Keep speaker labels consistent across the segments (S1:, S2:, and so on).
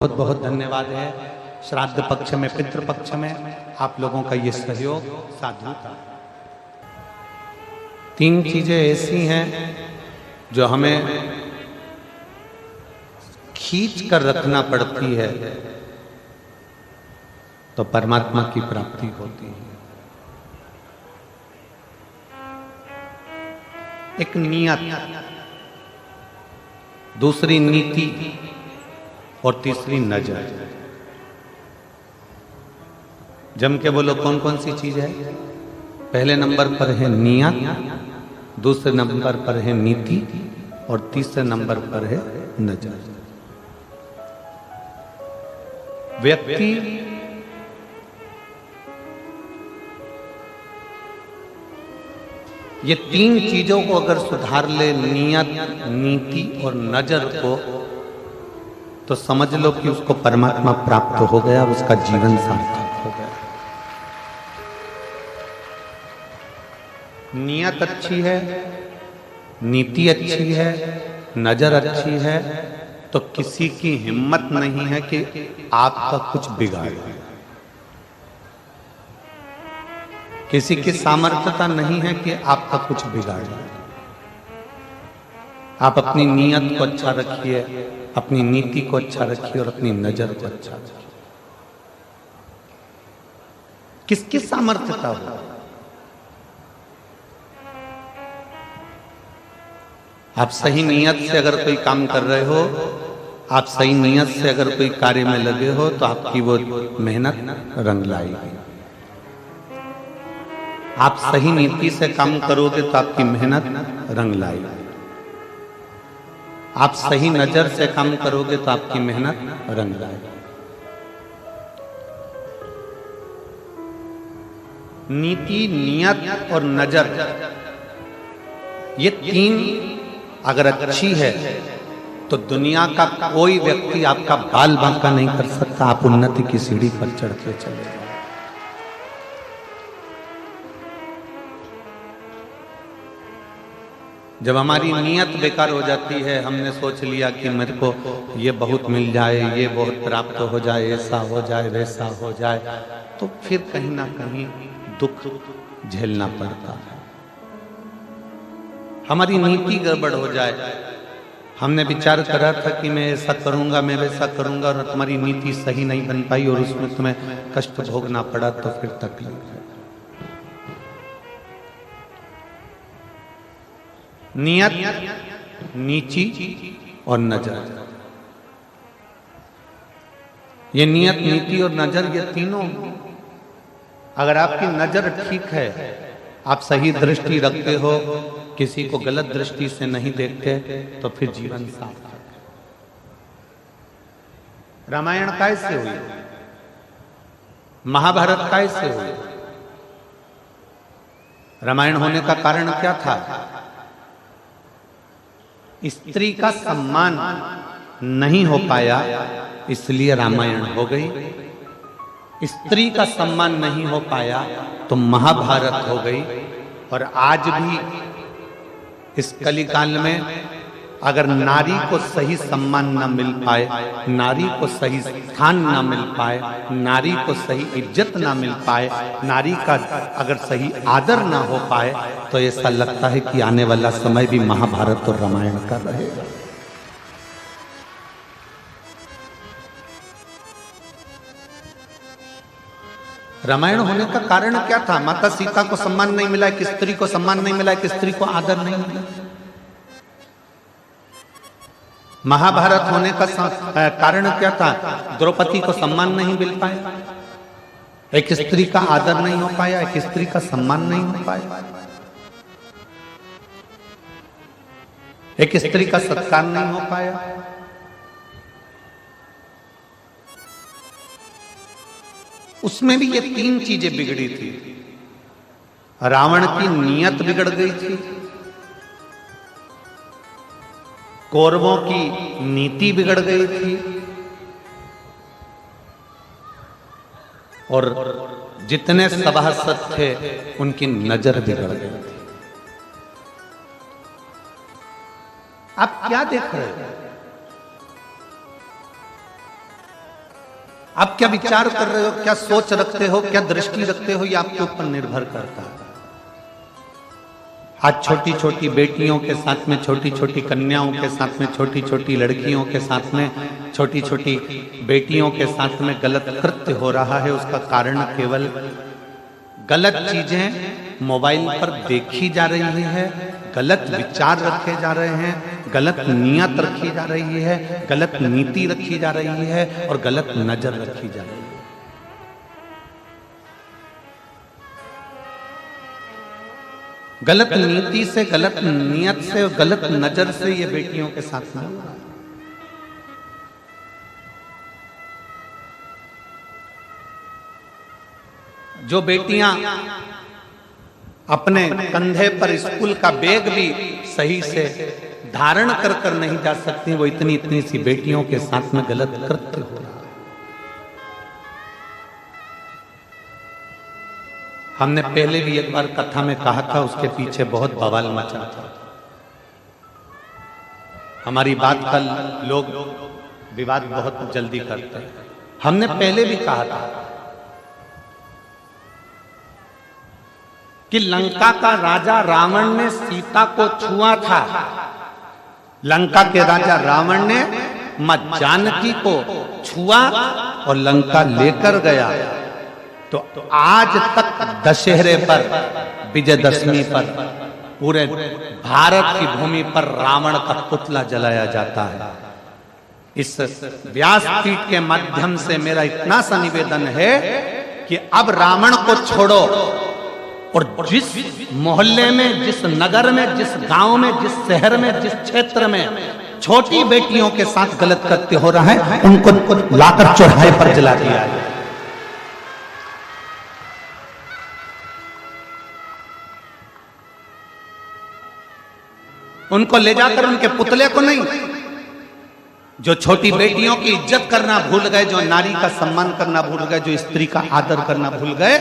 S1: बहुत बहुत धन्यवाद है। श्राद्ध पक्ष में, पितृ पक्ष में आप लोगों का ये सहयोग साधुता। तीन चीजें ऐसी हैं जो हमें खींच कर रखना पड़ती है तो परमात्मा की प्राप्ति होती है। एक नियत, दूसरी नीति और तीसरी नजर। जम के बोलो कौन कौन सी चीज है? पहले नंबर पर है नियत, दूसरे नंबर पर है नीति और तीसरे नंबर पर है नजर। व्यक्ति ये तीन चीजों को अगर सुधार ले, नियत, नीति और नजर को, तो समझ लो कि उसको परमात्मा प्राप्त हो गया, उसका जीवन सार्थक हो गया। नियत अच्छी है, नीति अच्छी है, नजर अच्छी है, तो किसी की हिम्मत नहीं है कि आपका कुछ बिगाड़े। किसी की सामर्थ्यता नहीं है कि आपका कुछ बिगाड़े। आप अपनी नियत को अच्छा रखिए, अपनी नीति को अच्छा रखिए और अपनी नजर को अच्छा रखिए। किसकी सामर्थ्यता हो? आप सही नियत से अगर कोई काम कर रहे हो, आप सही नियत से अगर कोई कार्य में लगे हो, तो आपकी वो मेहनत रंग लाएगी। आप सही नीति से काम करोगे तो आपकी मेहनत रंग लाएगी। आप सही नजर से काम करोगे तो आपकी मेहनत रंग लाएगी। नीति, नियत और नजर, ये तीन अगर अच्छी है तो दुनिया का कोई व्यक्ति आपका बाल बांका नहीं कर सकता। आप उन्नति की सीढ़ी पर चढ़ के चले जाओ। जब हमारी नियत बेकार हो जाती है, हमने सोच लिया कि मेरे को ये बहुत मिल जाए, ये बहुत प्राप्त हो जाए, ऐसा हो जाए, वैसा हो जाए, तो फिर कहीं ना कहीं दुख झेलना पड़ता है। हमारी नीति गड़बड़ हो जाए, हमने विचार करा था कि मैं ऐसा करूंगा, मैं वैसा करूंगा, और तुम्हारी नीति सही नहीं बन पाई और उसमें तुम्हें कष्ट भोगना पड़ा, तो फिर तकलीफ है। नियत, नीति और नजर, ये नियत, नीति और नजर, ये तीनों अगर आपकी नजर ठीक है, आप सही दृष्टि रखते हो, किसी को गलत दृष्टि से नहीं देखते, तो फिर जीवन सार्थक। रामायण कैसे हुई? महाभारत कैसे हुई? रामायण होने का कारण क्या था? स्त्री का सम्मान नहीं हो पाया, इसलिए रामायण हो गई। स्त्री का सम्मान नहीं हो पाया तो महाभारत हो गई। और आज भी इस कलिकाल में अगर नारी को सही सम्मान न मिल पाए, नारी को सही स्थान न मिल पाए, नारी को सही इज्जत न मिल पाए, नारी का अगर सही आदर न हो पाए, तो ऐसा लगता है कि आने वाला समय भी महाभारत और रामायण का रहेगा। रामायण होने का कारण क्या था? माता सीता को सम्मान नहीं मिला, एक स्त्री को सम्मान नहीं मिला, एक स्त्री को आदर नहीं मिला। महाभारत होने का कारण क्या था? द्रौपदी को सम्मान नहीं मिल पाया, एक स्त्री का आदर नहीं हो पाया, एक स्त्री का सम्मान नहीं हो पाया, एक स्त्री का सत्कार नहीं हो पाया। उसमें भी ये तीन चीजें बिगड़ी थी। रावण की नियत बिगड़ गई थी, कौरवों की नीति बिगड़ गई थी, और जितने सभासद थे उनकी नजर बिगड़ गई थी। आप क्या देख रहे हो? आप क्या विचार कर रहे हो, क्या सोच रखते हो, क्या दृष्टि रखते हो, ये आपके ऊपर निर्भर करता है। आज छोटी छोटी बेटियों के साथ में, छोटी छोटी कन्याओं के साथ में, छोटी छोटी लड़कियों के साथ में, छोटी छोटी बेटियों के साथ में गलत कृत्य हो रहा है। उसका कारण केवल गलत चीजें मोबाइल पर देखी जा रही है, गलत विचार रखे जा रहे हैं, गलत नियत रखी जा रही है, गलत नीति रखी जा रही है और गलत नजर रखी जा रही है। गलत नीति से, गलत नियत से, गलत नजर से ये बेटियों के साथ में हुआ। जो बेटियां अपने कंधे पर स्कूल का बैग भी सही से धारण कर नहीं जा सकती, वो इतनी इतनी सी बेटियों के साथ में गलत कृत्य हो रहा है। हमने पहले भी एक बार कथा में कहा था, उसके पीछे बहुत बवाल मचा था। हमारी बात का लोग विवाद बहुत जल्दी करते हैं। हमने पहले भी कहा था कि लंका का राजा रावण ने सीता को छुआ था। लंका के राजा रावण ने मां जानकी को छुआ और लंका लेकर गया। तो आज तक दशहरे पर, विजयदशमी पर पूरे भारत की भूमि पर रावण का पुतला जलाया जाता है। इस व्यासपीठ के माध्यम से मेरा इतना सा निवेदन है कि अब रावण को छोड़ो और जिस मोहल्ले में, जिस नगर में, जिस गांव में, जिस शहर में, जिस क्षेत्र में छोटी बेटियों के साथ गलत कृत्य हो रहा है, उनको लाकर चौराहे पर जला दिया है। उनको ले जाकर उनके पुतले को नहीं, जो छोटी बेटियों की इज्जत करना भूल गए, जो नारी का सम्मान करना भूल गए, जो स्त्री का आदर करना भूल गए,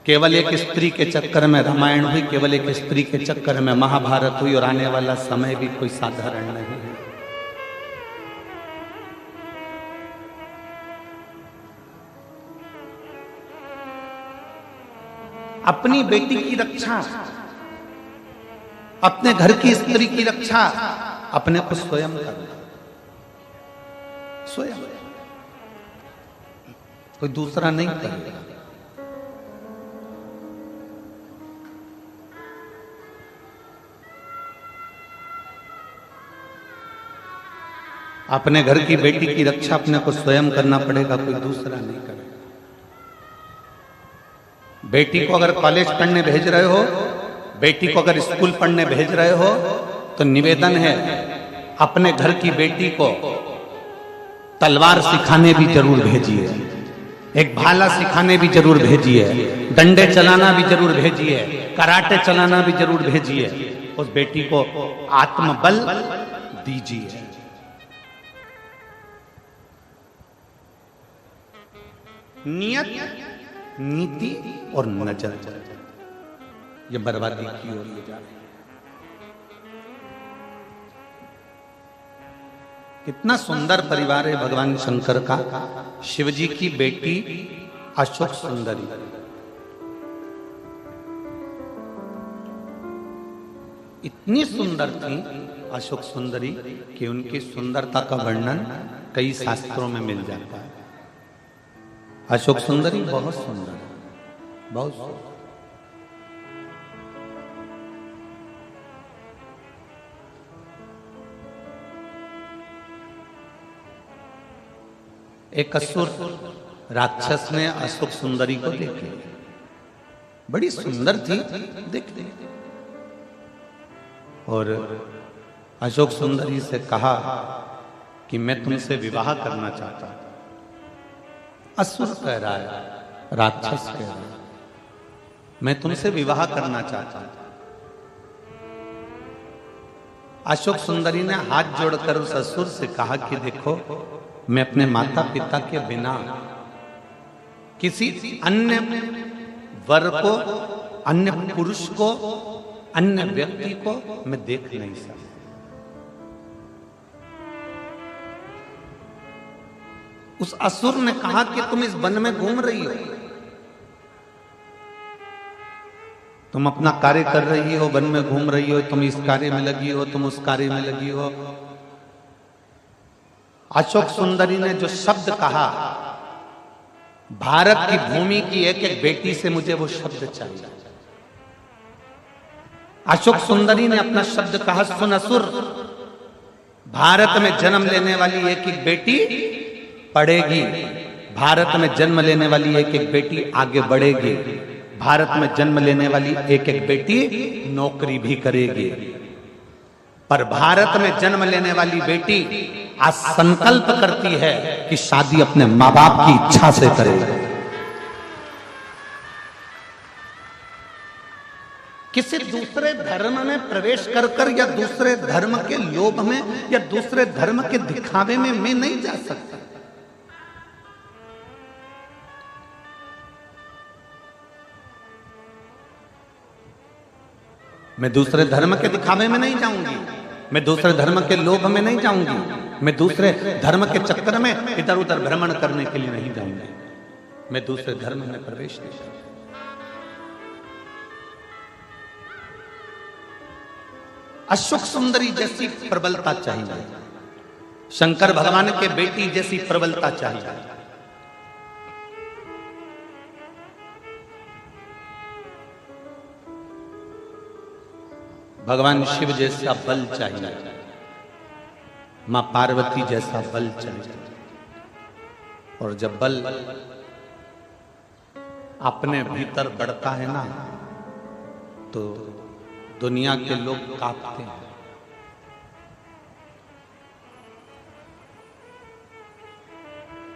S1: केवल एक स्त्री के चक्कर में रामायण हुई, केवल एक स्त्री के चक्कर में महाभारत हुई और आने वाला समय भी कोई साधारण नहीं है। अपनी बेटी की रक्षा, अपने घर की स्त्री की रक्षा अपने को स्वयं करना, स्वयं, कोई दूसरा नहीं करेगा। अपने घर की बेटी की रक्षा अपने को स्वयं करना पड़ेगा, कोई दूसरा नहीं करेगा। बेटी को अगर कॉलेज पढ़ने भेज रहे हो, बेटी को अगर स्कूल पढ़ने भेज रहे हो, तो निवेदन है अपने घर की बेटी को तलवार सिखाने भी जरूर भेजिए, एक भाला सिखाने भी जरूर भेजिए, डंडे चलाना भी जरूर भेजिए, कराटे चलाना भी जरूर भेजिए। उस बेटी को आत्मबल दीजिए। नियत, नीति और नजर ये बर्बादी की ओर ले जा रही है। कितना सुंदर परिवार है भगवान शंकर का। शिवजी की बेटी अशोक सुंदरी, इतनी सुंदर थी अशोक सुंदरी कि उनकी सुंदरता का वर्णन कई शास्त्रों में मिल जाता है। अशोक सुंदरी बहुत सुंदर, बहुत सुंदर। एक असुर राक्षस ने अशोक सुंदरी को देखे, बड़ी सुंदर थी देखने, और अशोक सुंदरी से कहा कि मैं तुमसे विवाह करना चाहता हूं। असुर कह रहा है, राक्षस कह रहा है, मैं तुमसे विवाह करना चाहता हूं। अशोक सुंदरी ने हाथ जोड़कर उस असुर से कहा कि देखो, मैं अपने माता पिता के बिना किसी अन्य वर को, अन्य पुरुष को, अन्य व्यक्ति को मैं देख नहीं सकता। उस असुर ने कहा कि तुम इस वन में घूम रही हो, तुम अपना कार्य कर रही हो, वन में घूम रही हो, तुम इस कार्य में लगी हो, तुम उस कार्य में लगी हो। अशोक सुंदरी ने जो शब्द कहा, भारत की भूमि की एक एक बेटी से मुझे वो शब्द चाहिए। अशोक सुंदरी ने अपना शब्द कहा, सुन असुर, भारत में जन्म लेने वाली एक एक बेटी पढ़ेगी, भारत में जन्म लेने वाली एक एक बेटी आगे बढ़ेगी, भारत में जन्म लेने वाली एक एक बेटी नौकरी भी करेगी, पर भारत में जन्म लेने वाली बेटी आज संकल्प करती है कि शादी अपने मां बाप की इच्छा से करेगी। किसी दूसरे धर्म में प्रवेश कर कर या दूसरे धर्म के लोभ में या दूसरे धर्म के दिखावे में मैं नहीं जा सकता। मैं दूसरे धर्म के दिखावे में नहीं जाऊंगी, मैं दूसरे धर्म के लोभ में नहीं जाऊंगी, मैं दूसरे धर्म के चक्कर में इधर उधर भ्रमण करने के लिए नहीं जाऊंगी, मैं दूसरे धर्म में प्रवेश नहीं करूंगी। अशोक सुंदरी जैसी प्रबलता चाहिए, शंकर भगवान के बेटी जैसी प्रबलता चाहिए, भगवान शिव जैसा बल चाहिए, मां पार्वती जैसा बल चाहिए। और जब बल अपने भीतर बढ़ता है ना, तो दुनिया के लोग कांपते हैं।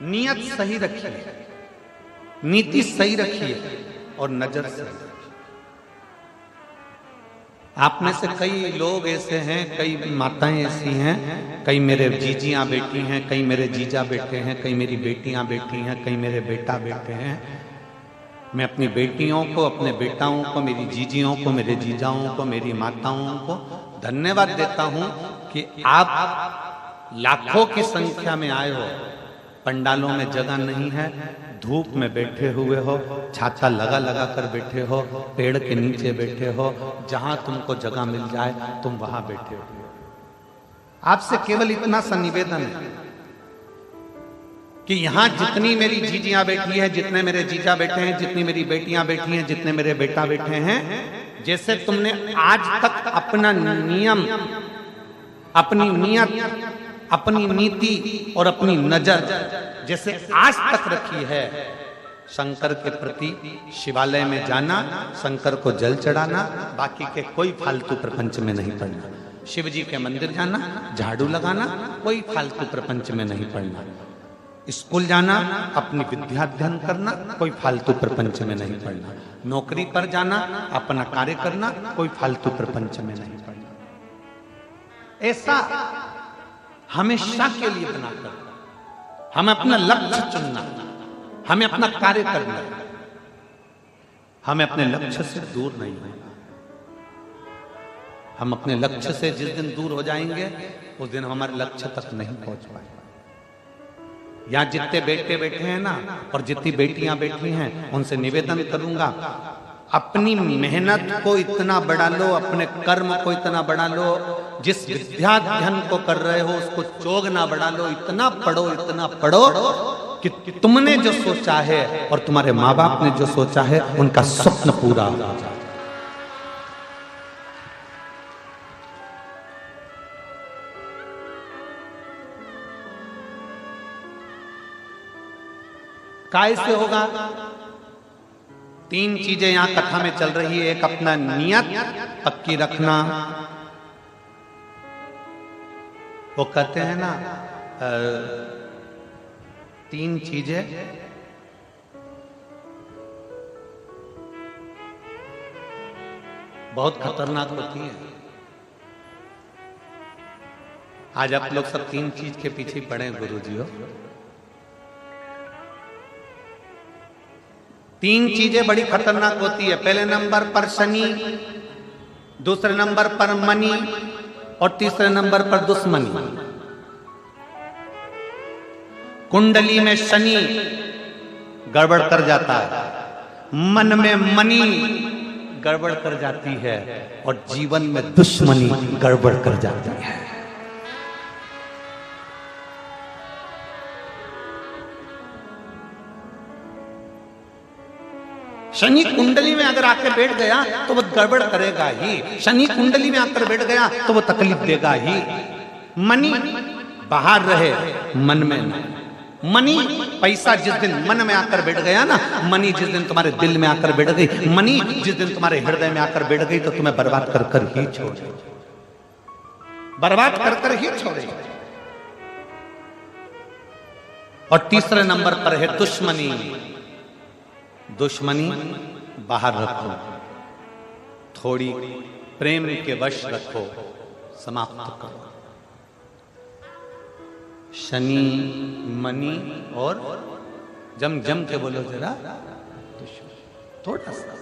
S1: नियत सही रखिए, नीति सही रखिए और नजर सही रखिए। आप में से कई लोग ऐसे हैं, कई माताएं ऐसी हैं, कई मेरे जीजियां बेटी हैं, कई मेरे जीजा बेटे हैं, कई मेरी बेटियां बेटी हैं, कई मेरे बेटा बेटे हैं। मैं अपनी बेटियों को, अपने बेटाओं को, मेरी जीजियों को, मेरे जीजाओं को, मेरी माताओं को धन्यवाद देता हूं कि आप लाखों की संख्या में आए हो, पंडालों में जगह नहीं है, धूप में बैठे हुए हो, छाता लगा लगा कर बैठे हो, पेड़ के नीचे बैठे हो, जहां तुमको जगह मिल जाए तुम वहां बैठे हो। आपसे केवल इतना सा निवेदन है कि यहां जितनी मेरी जीजियां बैठी हैं, जितने मेरे जीजा बैठे हैं, जितनी मेरी बेटियां बैठी हैं, जितने मेरे बेटा बैठे हैं, जैसे तुमने आज तक अपना नियम, अपनी नियत, अपनी नीति और अपनी नजर जैसे आज तक रखी है, शंकर के प्रति शिवालय में जाना, शंकर को जल चढ़ाना, बाकी के कोई फालतू प्रपंच में नहीं पड़ना, शिव जी के मंदिर जाना, झाड़ू लगाना, कोई फालतू प्रपंच में नहीं पड़ना, स्कूल जाना, अपनी विद्या अध्ययन करना, कोई फालतू प्रपंच में नहीं पड़ना, नौकरी पर जाना, अपना कार्य करना, कोई फालतू प्रपंच में नहीं पड़ना। ऐसा हमेशा के लिए बनाकर हमें अपना लक्ष्य चुनना, हमें अपना कार्य करना, हमें अपने लक्ष्य से दूर नहीं होना। हम अपने लक्ष्य से जिस दिन दूर हो जाएंगे, उस दिन हमारे लक्ष्य तक नहीं पहुंच पाएंगे। यहां जितने बेटे बैठे हैं ना, और जितनी बेटियां बैठी हैं, उनसे निवेदन करूंगा, अपनी मेहनत को इतना बढ़ा लो, अपने कर्म को इतना बढ़ा लो, जिस विद्याध्ययन को कर रहे हो उसको चोग ना बढ़ा लो, इतना पढ़ो कि तुमने जो सोचा है और तुम्हारे माँ बाप ने जो सोचा है, उनका स्वप्न पूरा हो जाए। कैसे होगा? 3 चीजें यहां कथा में चल रही है। एक अपना नियत पक्की रखना, वो कहते हैं ना 3 चीजें बहुत खतरनाक होती है। आज आप लोग सब 3 चीज के पीछे पड़े गुरुजी हो। 3 चीजें बड़ी खतरनाक होती है। पहले नंबर पर शनि, दूसरे नंबर पर मनी और तीसरे नंबर पर दुश्मनी। कुंडली में शनि गड़बड़ कर जाता है, मन में मनी गड़बड़ कर जाती है और जीवन में दुश्मनी गड़बड़ कर जाती है। शनि कुंडली में अगर आकर बैठ गया तो वो गड़बड़ करेगा ही। शनि कुंडली में आकर बैठ गया तो वो तकलीफ देगा ही। मनी बाहर रहे, मन में ना। मनी पैसा जिस दिन मन में आकर बैठ गया ना, मनी जिस दिन तुम्हारे दिल में आकर बैठ गई, मनी जिस दिन तुम्हारे हृदय में आकर बैठ गई तो तुम्हें बर्बाद कर कर ही छोड़े, बर्बाद कर कर ही छोड़े। और तीसरे नंबर पर है दुश्मनी। दुश्मनी बाहर रखो, थोड़ी प्रेम के वश रखो, समाप्त करो। शनि, मनी और जम के बोलो जरा, थोड़ा सा।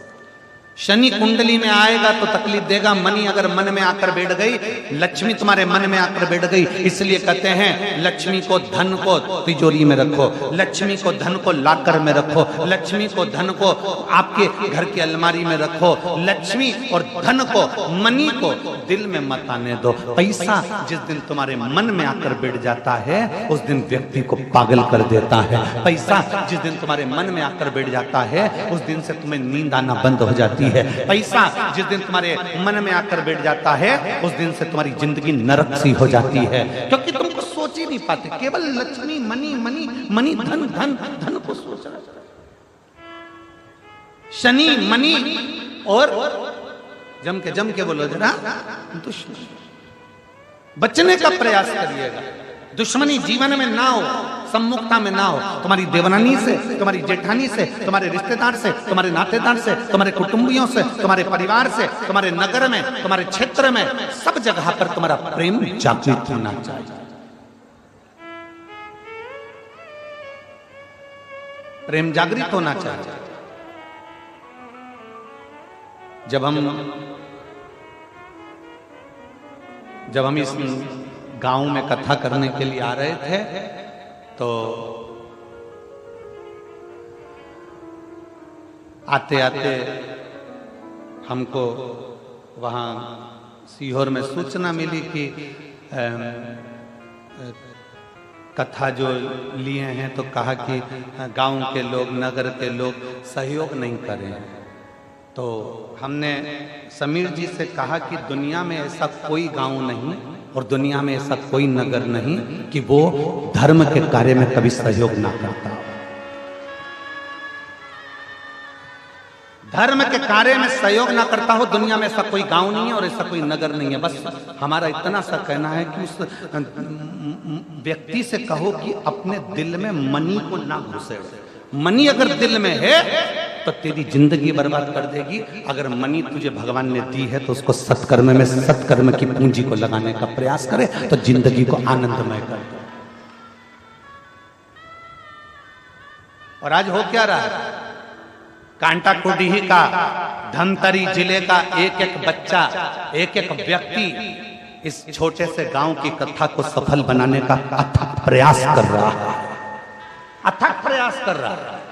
S1: शनि कुंडली में आएगा तो तकलीफ देगा। मनी अगर मन में आकर बैठ गई, लक्ष्मी तुम्हारे मन में आकर बैठ गई, इसलिए कहते हैं लक्ष्मी को धन को तिजोरी में रखो, लक्ष्मी को धन को लाकर में रखो, लक्ष्मी को धन को आपके घर की अलमारी में रखो। लक्ष्मी और धन को, मनी को दिल में मत आने दो। पैसा जिस दिन तुम्हारे मन में आकर बैठ जाता है उस दिन व्यक्ति को पागल कर देता है। पैसा जिस दिन तुम्हारे मन में आकर बैठ जाता है उस दिन से तुम्हें नींद आना बंद हो जाती है। पैसा जिस दिन तुम्हारे मन में आकर बैठ जाता है उस दिन से तुम्हारी जिंदगी नरक सी हो जाती है, क्योंकि तुमको सोच ही नहीं पाते, केवल लक्ष्मी, मनी मनी मनी, धन धन धन को सोच रहा। शनि, मनी और जम के बोलो जरा, दुश्मनी। बचने का प्रयास करिएगा। दुश्मनी जीवन में ना हो, सम्मुखता में ना हो। तुम्हारी देवरानी से, तुम्हारी जेठानी से, तुम्हारे रिश्तेदार से, तुम्हारे नातेदार से, तुम्हारे कुटुंबियों से, तुम्हारे परिवार से, तुम्हारे नगर में, तुम्हारे क्षेत्र में, सब जगह पर तुम्हारा प्रेम जागृत होना चाहिए। प्रेम जागृत होना चाहिए। जब हम इस गांव में कथा करने के लिए आ रहे थे तो आते आते हमको वहाँ सीहोर में सूचना मिली कि कथा जो लिए हैं तो कहा कि गांव के लोग, नगर के लोग सहयोग नहीं करें। तो हमने समीर जी से कहा कि दुनिया में ऐसा कोई गांव नहीं और दुनिया में ऐसा कोई नगर नहीं कि वो धर्म के कार्य में कभी सहयोग ना करता हो। धर्म के कार्य में सहयोग ना करता हो, दुनिया में ऐसा कोई गांव नहीं है और ऐसा कोई नगर नहीं है। बस हमारा इतना सा कहना है कि उस व्यक्ति से कहो कि अपने दिल में मनी को ना घुसे। मनी अगर दिल में है तो तेरी जिंदगी बर्बाद कर देगी। अगर मनी तुझे भगवान ने दी है तो उसको सत्कर्म में, सत्कर्म की पूंजी को लगाने का प्रयास करे तो जिंदगी को आनंदमय कर दे। और आज हो क्या रहा है? कांटाकुटीही का, धमतरी जिले का एक एक बच्चा, एक एक व्यक्ति इस छोटे से गांव की कथा को सफल बनाने का अथक प्रयास कर रहा है, अथक प्रयास कर रहा है।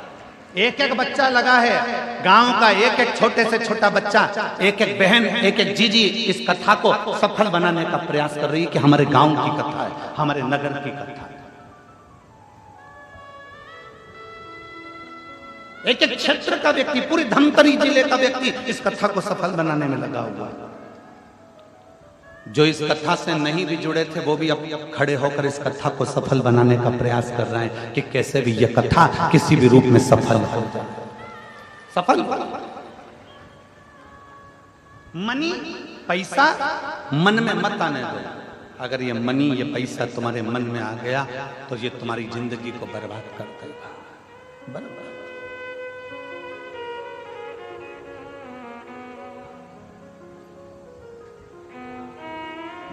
S1: एक एक बच्चा लगा है, गांव का एक एक छोटे से छोटा बच्चा, एक एक बहन, एक एक जीजी इस कथा को सफल बनाने का प्रयास कर रही है कि हमारे गांव की कथा है, हमारे नगर की कथा है। एक एक क्षेत्र का व्यक्ति, पूरी धमतरी जिले का व्यक्ति इस कथा को सफल बनाने में लगा हुआ है। जो इस कथा से नहीं भी जुड़े थे वो भी अब खड़े होकर इस कथा को सफल बनाने का प्रयास कर रहे हैं कि कैसे भी यह कथा किसी भी रूप में सफल हो जाए। सफल मनी, पैसा मन में मत आने दो। अगर ये मनी, ये पैसा तुम्हारे मन में आ गया तो ये तुम्हारी जिंदगी को बर्बाद कर देगा। बर्बाद।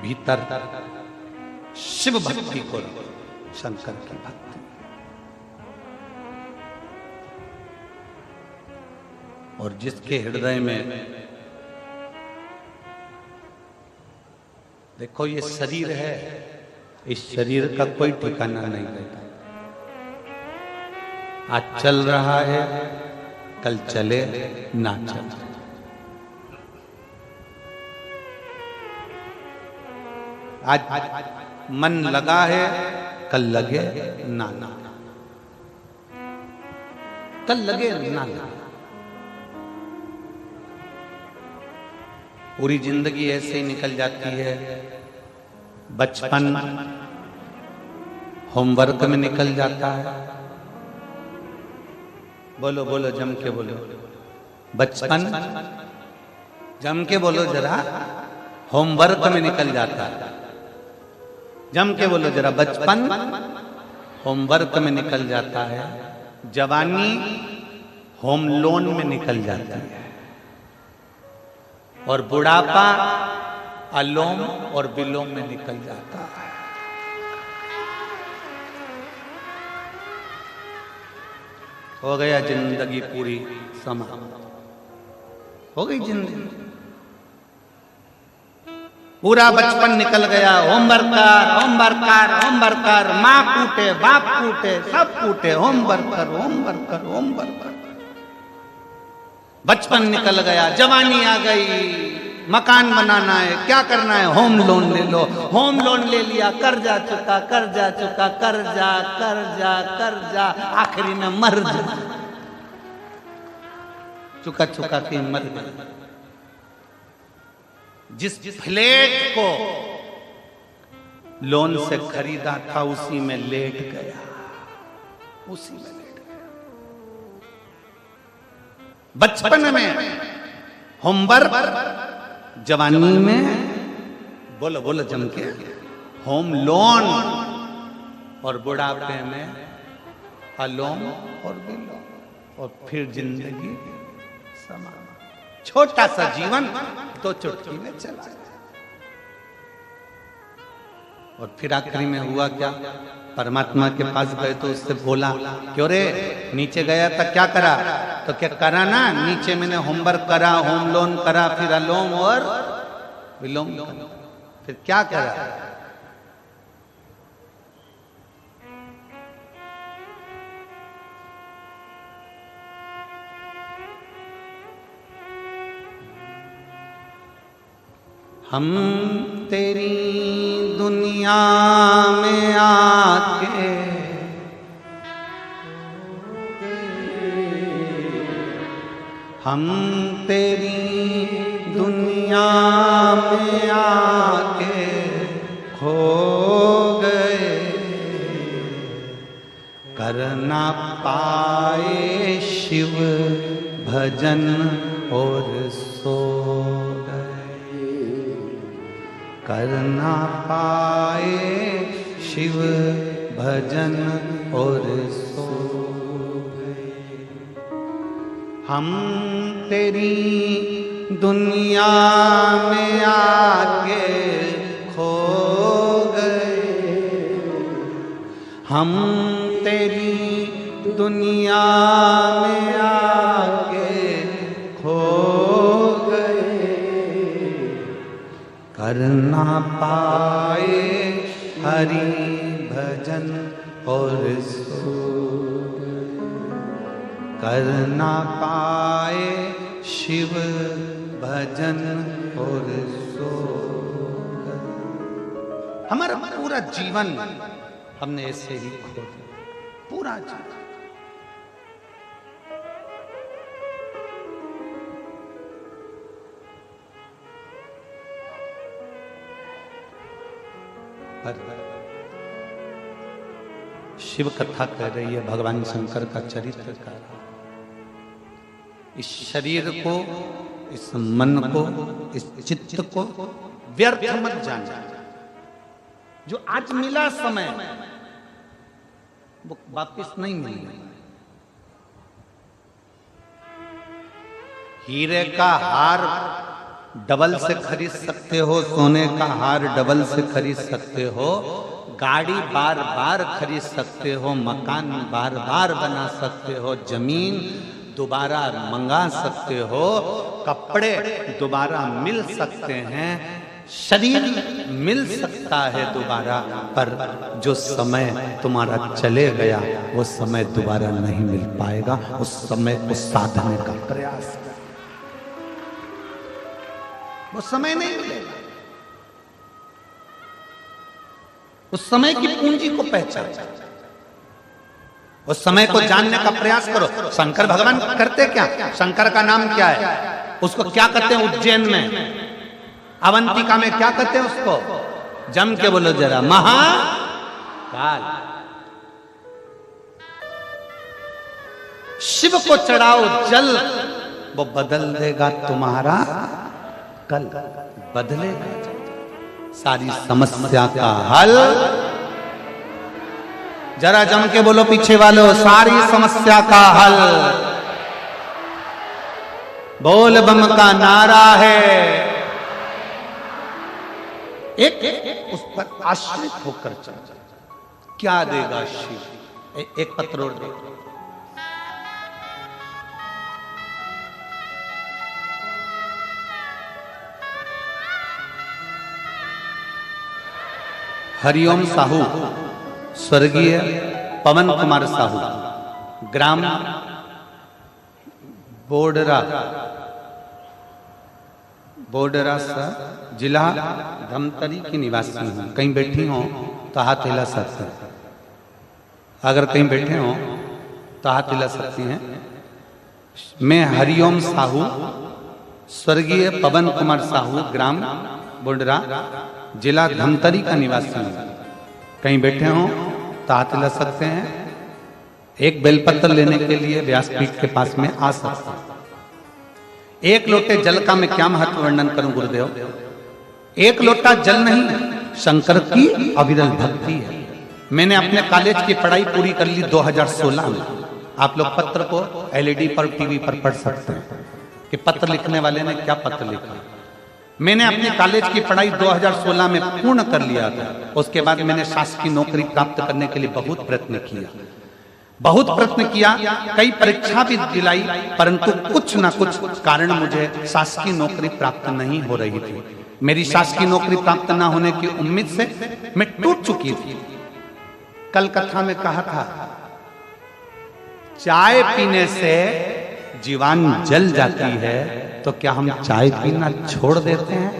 S1: भीतर शिव भक्ति को, शंकर की भक्ति, और जिसके हृदय में, देखो ये शरीर है, इस शरीर का कोई ठिकाना नहीं रहता। आज चल रहा है, कल चले ना चले। आज मन लगा है, कल लगे ना लगे, कल लगे ना लगे। पूरी जिंदगी ऐसे ही निकल जाती है। बचपन होमवर्क में निकल जाता है। बोलो बोलो, जम के बोलो। बचपन जम के बोलो जरा, होमवर्क में निकल जाता है। जम के बोलो जरा, बचपन होमवर्क में निकल जाता है। जवानी होम लोन में निकल जाती है। और बुढ़ापा अलोम और विलोम में निकल जाता है। हो गया जिंदगी पूरी समाप्त, हो गई जिंदगी। पूरा बचपन निकल गया। होमवर्क कर, होमवर्क कर, होमवर्क कर। माँ कूटे, बाप कूटे, सब कूटे। होमवर्क कर, होमवर्क कर, होमवर्क कर। बचपन निकल गया, जवानी आ गई। मकान बनाना है, क्या करना है? होम लोन ले लो। होम लोन ले लिया, कर्जा चुका, कर्जा चुका, कर्जा कर्जा कर्जा, आखिरी में मर जा। चुका चुका के मर गया। जिस फ्लैट को लोन से खरीदा था उसी में लेट गया, उसी में लेट गया। बचपन में होमवर्क, जवानी में बोलो बोलो जम के होम लोन, और बुढ़ापे में अलोम और विलोम, और फिर जिंदगी समाप्त। छोटा सा जीवन तो चुटकी में चला गया। और फिर आखिरी में हुआ क्या? परमात्मा के पास गए तो उससे बोला, क्यों रे नीचे गया था, क्या करा? तो क्या करा ना, नीचे मैंने होमवर्क करा, होम लोन करा, फिर अलोम और विलोम करा। फिर क्या करा? हम तेरी दुनिया में आके हम तेरी दुनिया में आके खो गए, कर ना पाए शिव भजन और सो गए, कर ना पाए शिव भजन और सो गए। हम तेरी दुनिया में आके खो गए, हम तेरी दुनिया में आके खो गए, कर ना पाए हरि भजन और सो गए, कर ना पाए शिव भजन और सो गए। हमारा पूरा जीवन हमने ऐसे ही खो दिया, पूरा जीवन। शिव कथा कह रही है भगवान शंकर का चरित्र का। इस शरीर को, इस मन को, इस चित्त को व्यर्थ मत जाना। जो आज मिला समय वो वापिस नहीं मिलेगा। हीरे का हार डबल से खरीद सकते हो, सोने का हार डबल से खरीद सकते हो, गाड़ी बार बार खरीद सकते हो, मकान बार बार बना सकते हो, जमीन दोबारा मंगा सकते हो, कपड़े दोबारा मिल सकते हैं। शरीर मिल सकता है दोबारा, पर जो समय तुम्हारा चले गया वो समय दोबारा नहीं मिल पाएगा। उस समय को साधने का प्रयास, वो समय नहीं मिलेगा। उस समय की पूंजी को पहचान, उस समय को जानने का प्रयास करो। शंकर भगवान करते क्या? शंकर का नाम क्या है? उसको क्या कहते हैं? उज्जैन में, अवंतिका में क्या कहते हैं उसको? जम के बोलो जरा, महाकाल। शिव को चढ़ाओ जल, वो बदल देगा तुम्हारा कल, बदलेगा सारी समस्या का हल। जरा जम के बोलो पीछे वालों, सारी समस्या का हल बोल बम का नारा है। एक उस पर आश्रित होकर चल, क्या देगा शिव? एक पत्र और दे। हरिओम साहू, स्वर्गीय पवन कुमार साहू, ग्राम बोडरा सा, जिला धमतरी की निवासी हूँ। कहीं बैठी हो तो हाथ हिला सकते हैं, अगर कहीं बैठे हो तो हाथ हिला सकती हैं। मैं हरिओम साहू, स्वर्गीय पवन कुमार साहू, ग्राम बोडरा, जिला धमतरी का निवासी हूँ। कहीं बैठे हो तो हाथ हिला सकते हैं। एक बेलपत्र लेने के लिए व्यासपीठ के पास में आ सकते हैं। एक लोटे जल का मैं क्या महत्व वर्णन करूं गुरुदेव? एक लोटा जल नहीं, शंकर की अविरल भक्ति है। मैंने अपने कॉलेज की पढ़ाई पूरी कर ली 2016 में। आप लोग पत्र को एलईडी पर, टीवी पर पढ़ सकते हैं कि पत्र लिखने वाले ने क्या पत्र लिखा। मैंने अपने कॉलेज की पढ़ाई 2016 में पूर्ण कर लिया था। उसके बाद मैंने शासकीय नौकरी प्राप्त करने के लिए बहुत प्रयत्न किया, कई परीक्षा भी दिलाई, परंतु कुछ ना कुछ कारण मुझे शासकीय नौकरी प्राप्त नहीं हो रही थी। मेरी शासकीय नौकरी प्राप्त ना होने की उम्मीद से मैं टूट चुकी थी। कल कथा में कहा था, चाय पीने से जीवान जल जाती है, तो क्या हम चाय पीना छोड़ देते हैं?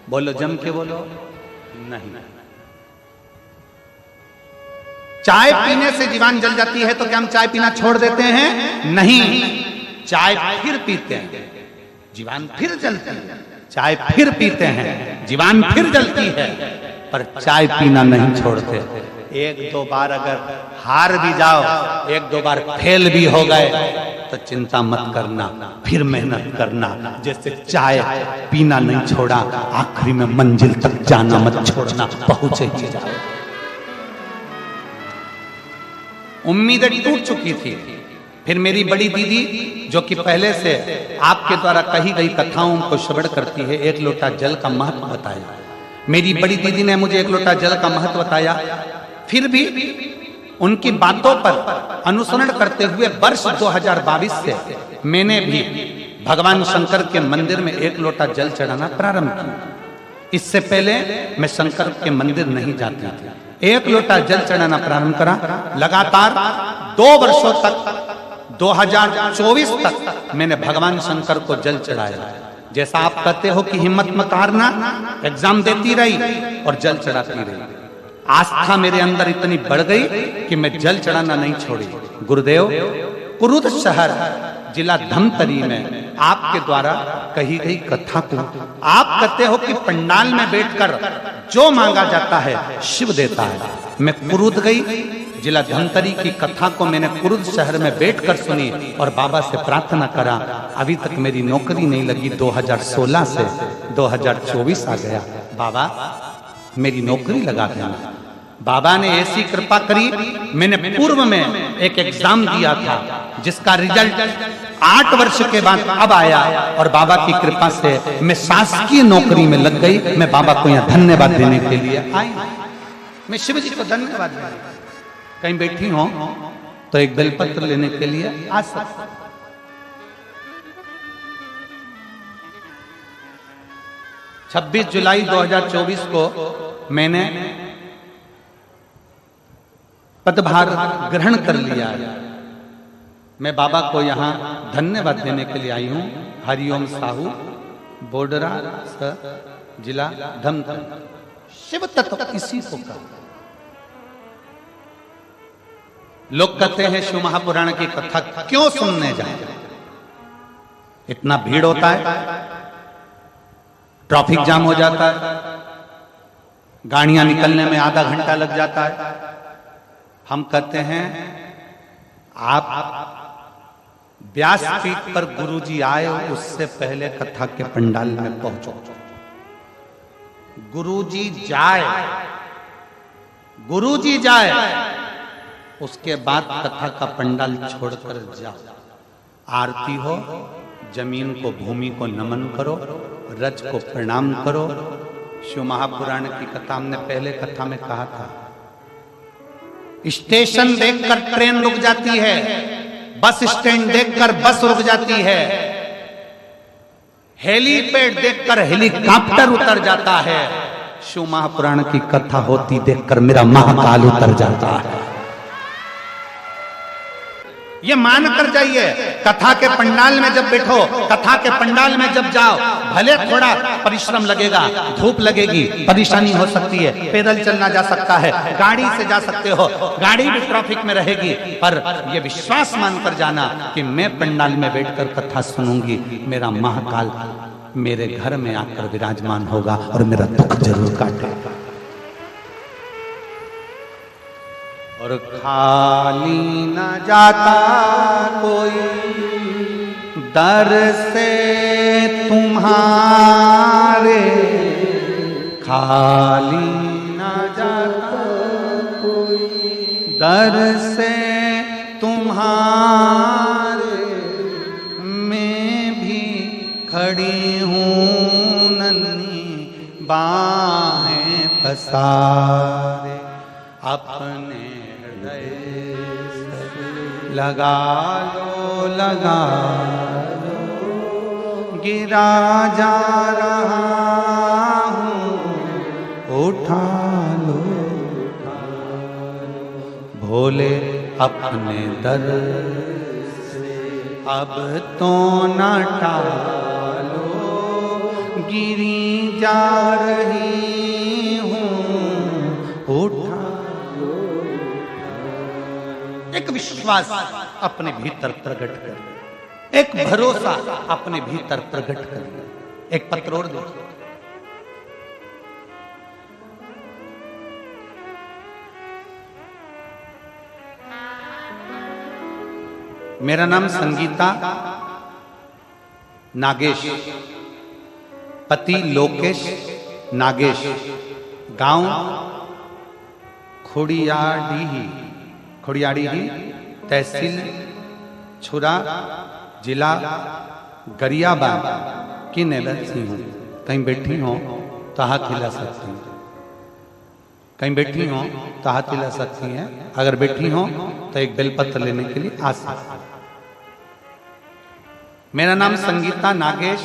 S1: बोलो जम के बोलो, नहीं। चाय पीने से जीवान जल जाती है तो क्या हम चाय पीना छोड़ देते हैं? नहीं, चाय फिर पीते हैं, जीवान फिर जलती है। चाय फिर पीते हैं, जीवान फिर जलती है, पर चाय पीना नहीं छोड़ते। एक दो बार अगर हार भी जाओ, एक दो बार फेल भी हो गए, तो चिंता मत करना, फिर मेहनत करना। जैसे चाय पीना नहीं छोड़ा, आखिरी में मंजिल तक जाना मत छोड़ना, पहुंचे ही जाओ। उम्मीदें टूट चुकी थी। फिर मेरी बड़ी दीदी, जो कि पहले से आपके द्वारा कही गई कथाओं को श्रवण करती है, एक लोटा जल का महत्व बताया। मेरी बड़ी दीदी ने मुझे एक लोटा जल का महत्व बताया। फिर भी उनकी बातों पर अनुसरण करते हुए वर्ष 2022 से मैंने भी भगवान शंकर के मंदिर में एक लोटा जल चढ़ाना प्रारंभ किया। इससे पहले मैं शंकर के मंदिर नहीं जाती थी। एक लोटा जल चढ़ाना प्रारंभ करा। लगातार 2 वर्षों तक, 2024 तक मैंने भगवान शंकर को जल चढ़ाया। जैसा आप कहते हो कि हिम्मत मत हारना, एग्जाम देती रही और जल चढ़ाती रही। आस्था मेरे अंदर इतनी बढ़ गई कि मैं जल चढ़ाना नहीं छोड़ी। गुरुदेव, कुरुद शहर, जिला धमतरी में आपके द्वारा कही गई कथा को आप कहते हो कि पंडाल में बैठकर जो मांगा जाता है शिव देता है। मैं कुरुद गई, जिला धमतरी की कथा को मैंने कुरुद शहर में बैठकर सुनी और बाबा से प्रार्थना करा। अभी तक मेरी नौकरी नहीं लगी। 2016 से 2024 आ गया, बाबा मेरी नौकरी लगा देना। बाबा ने ऐसी कृपा करी, मैंने पूर्व में एक एग्जाम दिया था जिसका रिजल्ट 8 वर्ष के बाद अब आया और बाबा की कृपा से मैं शासकीय नौकरी में लग गई। मैं बाबा को यहाँ धन्यवाद देने के लिए आई। मैं शिव जी को धन्यवाद देने, कहीं बैठी हो तो एक बेलपत्र लेने के लिए आ सकते। 26 जुलाई 2024 को मैंने पदभार ग्रहण कर लिया है। मैं बाबा को यहाँ धन्यवाद देने के लिए आई हूँ। हरिओम साहू, बोडरा जिला धमतरी। शिव तत्व इसी को का। लोग कहते हैं शिव महापुराण की कथा क्यों सुनने जाए, इतना भीड़ होता है, ट्रैफिक जाम हो जाता है, गाड़ियां निकलने में आधा घंटा लग जाता है। हम कहते हैं आप व्यासपीठ पर गुरुजी आए उससे पहले कथा के पंडाल में पहुंचो। गुरुजी जाए उसके बाद कथा का पंडाल छोड़कर जाओ। आरती हो, जमीन को भूमि को नमन करो, रज को प्रणाम करो। शिव महापुराण की कथा हमने पहले कथा में कहा था, स्टेशन देखकर ट्रेन रुक जाती है, बस स्टैंड देखकर बस रुक जाती है, हेलीपैड देखकर हेलीकॉप्टर उतर जाता है। शिव महापुराण की कथा होती देखकर मेरा महाकाल उतर जाता है। ये मान कर जाइए, कथा के पंडाल में जब बैठो, कथा के पंडाल में जब जाओ, भले थोड़ा परिश्रम लगेगा, धूप लगेगी, परेशानी हो सकती है, पैदल चलना जा सकता है, गाड़ी से जा सकते हो, गाड़ी भी ट्रैफिक में रहेगी, पर ये विश्वास मानकर जाना कि मैं पंडाल में बैठकर कथा सुनूंगी, मेरा महाकाल मेरे घर में आकर विराजमान होगा और मेरा दुख जरूर काटेगा। और खाली न जाता कोई दर से तुम्हारे, खाली न जाता कोई दर से तुम्हारे, मैं भी खड़ी हूँ नन्ही बाहें पसारे, अपने लगा लो गिरा जा रहा हूँ, उठा लो भोले अपने दर से, अब तो न टालो, गिरी जा रही हूँ, उठा। एक विश्वास अपने भीतर प्रकट कर, एक भरोसा अपने भीतर प्रकट कर। एक पत्र और देखो, मेरा नाम संगीता नागेश, पति लोकेश नागेश, गांव खोड़ियाड़ी, तहसील छुरा, जिला गरियाबाद की निवासी हूँ। कहीं बैठी हो तो हाथ हिला सकती हैं, कहीं बैठी हो तो हाथ हिला सकती हैं। अगर बैठी हो तो एक बेलपत्र लेने के लिए आ सकती हैं। मेरा नाम संगीता नागेश,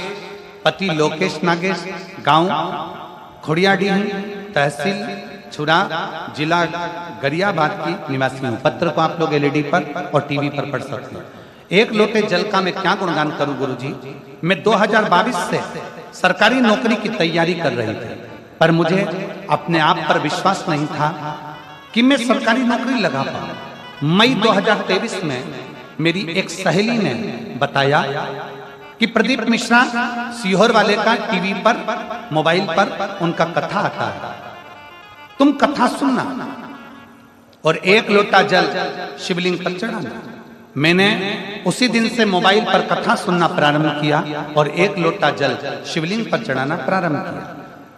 S1: पति लोकेश नागेश, गांव खोड़ियाड़ी, तहसील छुरा, जिला गरियाबाद की निवासी हूँ। पत्र को आप लोग एलईडी पर और टीवी पर पढ़ सकते हैं। एक लोटे जल का मैं क्या गुणगान करूं गुरुजी। मैं 2022 से सरकारी नौकरी की तैयारी कर रही थी, पर मुझे अपने आप पर विश्वास नहीं था कि मैं सरकारी नौकरी लगा पाऊं। मई 2023 में मेरी एक सहेली ने बताया कि प्रदीप मिश्रा सीहोर वाले का टीवी पर मोबाइल पर उनका कथा आता है, तुम कथा सुनना और एक लोटा जल शिवलिंग पर चढ़ाना। मैंने उसी दिन से मोबाइल पर कथा सुनना प्रारंभ किया और एक लोटा जल शिवलिंग पर चढ़ाना प्रारंभ किया।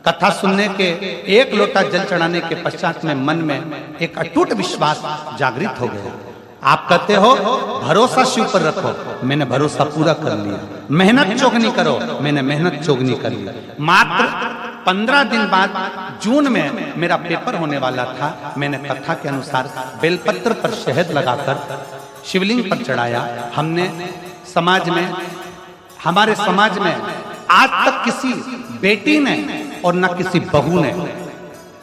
S1: कथा सुनने के एक लोटा जल चढ़ाने के पश्चात में मन में एक अटूट विश्वास जागृत हो गया। आप कहते हो भरोसा शिव पर रखो, मैंने भरोसा पूरा कर लिया। मेहनत चोगनी करो, मैंने मेहनत चोगनी कर ली। मात्र 15 दिन बाद जून में मेरा पेपर होने वाला था। मैंने कथा के अनुसार बेलपत्र पर शहद लगाकर शिवलिंग पर चढ़ाया। हमने समाज में, हमारे समाज में आज तक किसी बेटी ने और न किसी बहू ने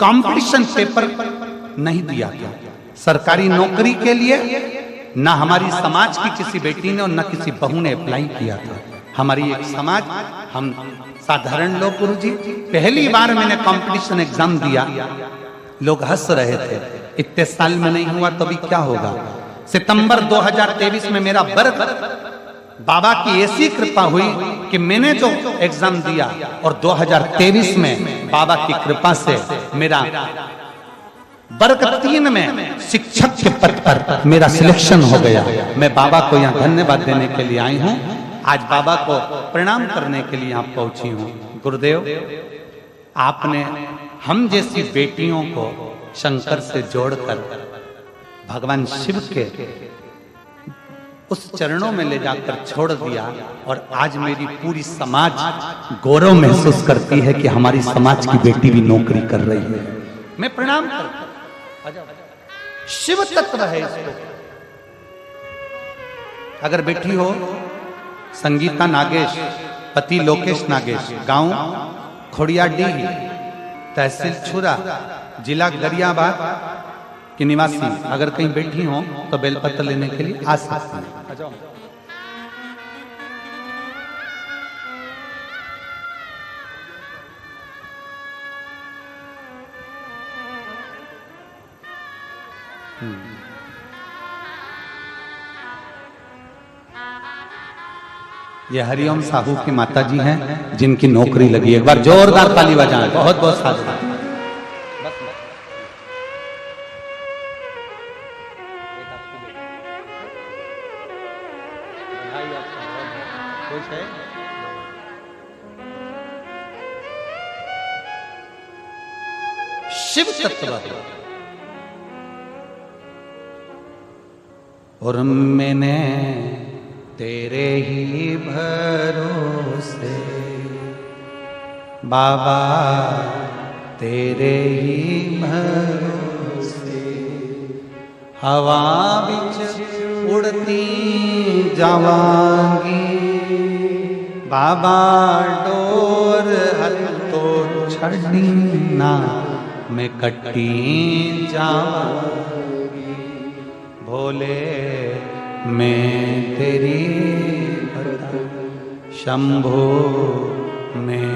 S1: कंपटीशन पेपर नहीं दिया था सरकारी नौकरी के लिए। न हमारी समाज की किसी बेटी ने और न किसी बहू ने अप्लाई किया था। हमारी एक समाज, हम साधारण लोग, गुरुजी पहली बार मैंने कंपटीशन एग्जाम दिया, लोग हंस रहे थे, इतने साल में नहीं हुआ तो अभी क्या होगा। सितंबर 2023 में मेरा वर्ग, बाबा की ऐसी कृपा हुई कि मैंने जो एग्जाम दिया और 2023 में बाबा की कृपा से मेरा वर्ग 3 में शिक्षक के पद पर मेरा सिलेक्शन हो गया। मैं बाबा को यहाँ धन्यवाद देने के लिए आई हूँ, आज बाबा को प्रणाम करने के लिए यहाँ पहुंची हूँ। गुरुदेव, आपने हम जैसी बेटियों को शंकर से जोड़कर भगवान शिव के उस चरणों में ले जाकर छोड़ दिया और आज मेरी पूरी समाज गौरव महसूस करती है कि हमारी समाज की बेटी भी नौकरी कर रही है। मैं प्रणाम करता हूं। शिव तत्व है इसको। अगर बेटी हो संगीता नागेश, पति लोकेश नागेश, गांव खोड़ियाडीह, तहसील छुरा, जिला गरियाबाद की निवासी, अगर कहीं बैठी हो तो बेलपत्र लेने के लिए आ सकती हैं। ये हरिओम साहू की माता जी हैं जिनकी नौकरी लगी। एक बार जोरदार ताली बजाएं। बहुत बहुत साधुवाद। शिव तत्व और मैंने तेरे ही भरोसे बाबा, तेरे ही भरोसे हवा बिच उड़ती जावांगी बाबा, डोर हल तो छड़ी ना मैं कटी जावांगी भोले, मैं तेरी पतंग शंभो, मैं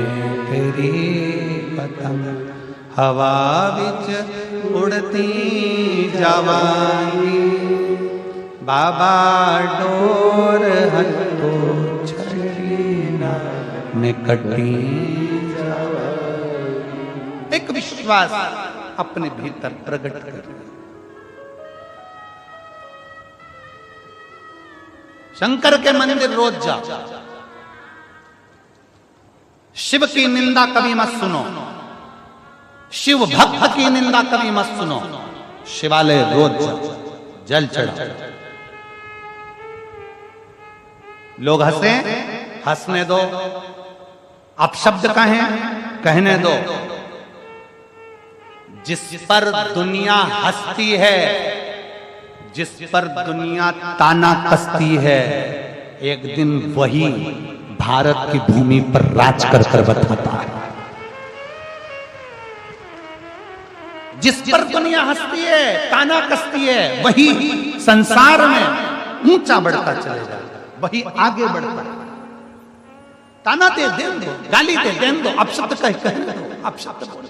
S1: तेरी पतंग हवा विच उड़ती जावांगी बाबा, डोर हटो छड़ीना मैं कटी जावांगी। एक विश्वास अपने भीतर प्रकट कर। शंकर के मंदिर रोज जाओ, शिव की निंदा कभी मत सुनो, शिव भक्त की निंदा कभी मत सुनो, शिवालय रोज जाओ, जल चढ़ाओ। लोग हंसे, हंसने दो, अपशब्द कहें, कहने दो। जिस पर दुनिया हंसती है, जिस पर दुनिया ताना कसती है, एक दिन वही भारत की भूमि पर राज कर कर बताता है। जिस पर दुनिया हंसती है, ताना कसती है, वही संसार में ऊंचा बढ़ता चलेगा, वही आगे बढ़ता है। ताना दे दें दो, गाली दे दें दो, अपशब्द कह दो, अपशब्द बोल।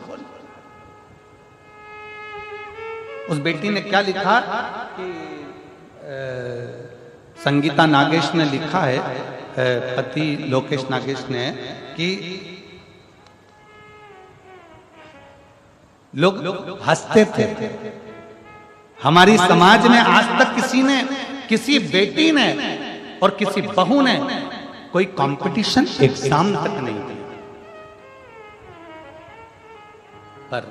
S1: उस बेटी ने क्या लिखा कि संगीता नागेश ने लिखा है, पति लोकेश नागेश ने, कि लोग हंसते थे। हमारी समाज में आज तक किसी ने, किसी बेटी ने और किसी बहू ने कोई कंपटीशन एग्जाम तक नहीं दिया। पर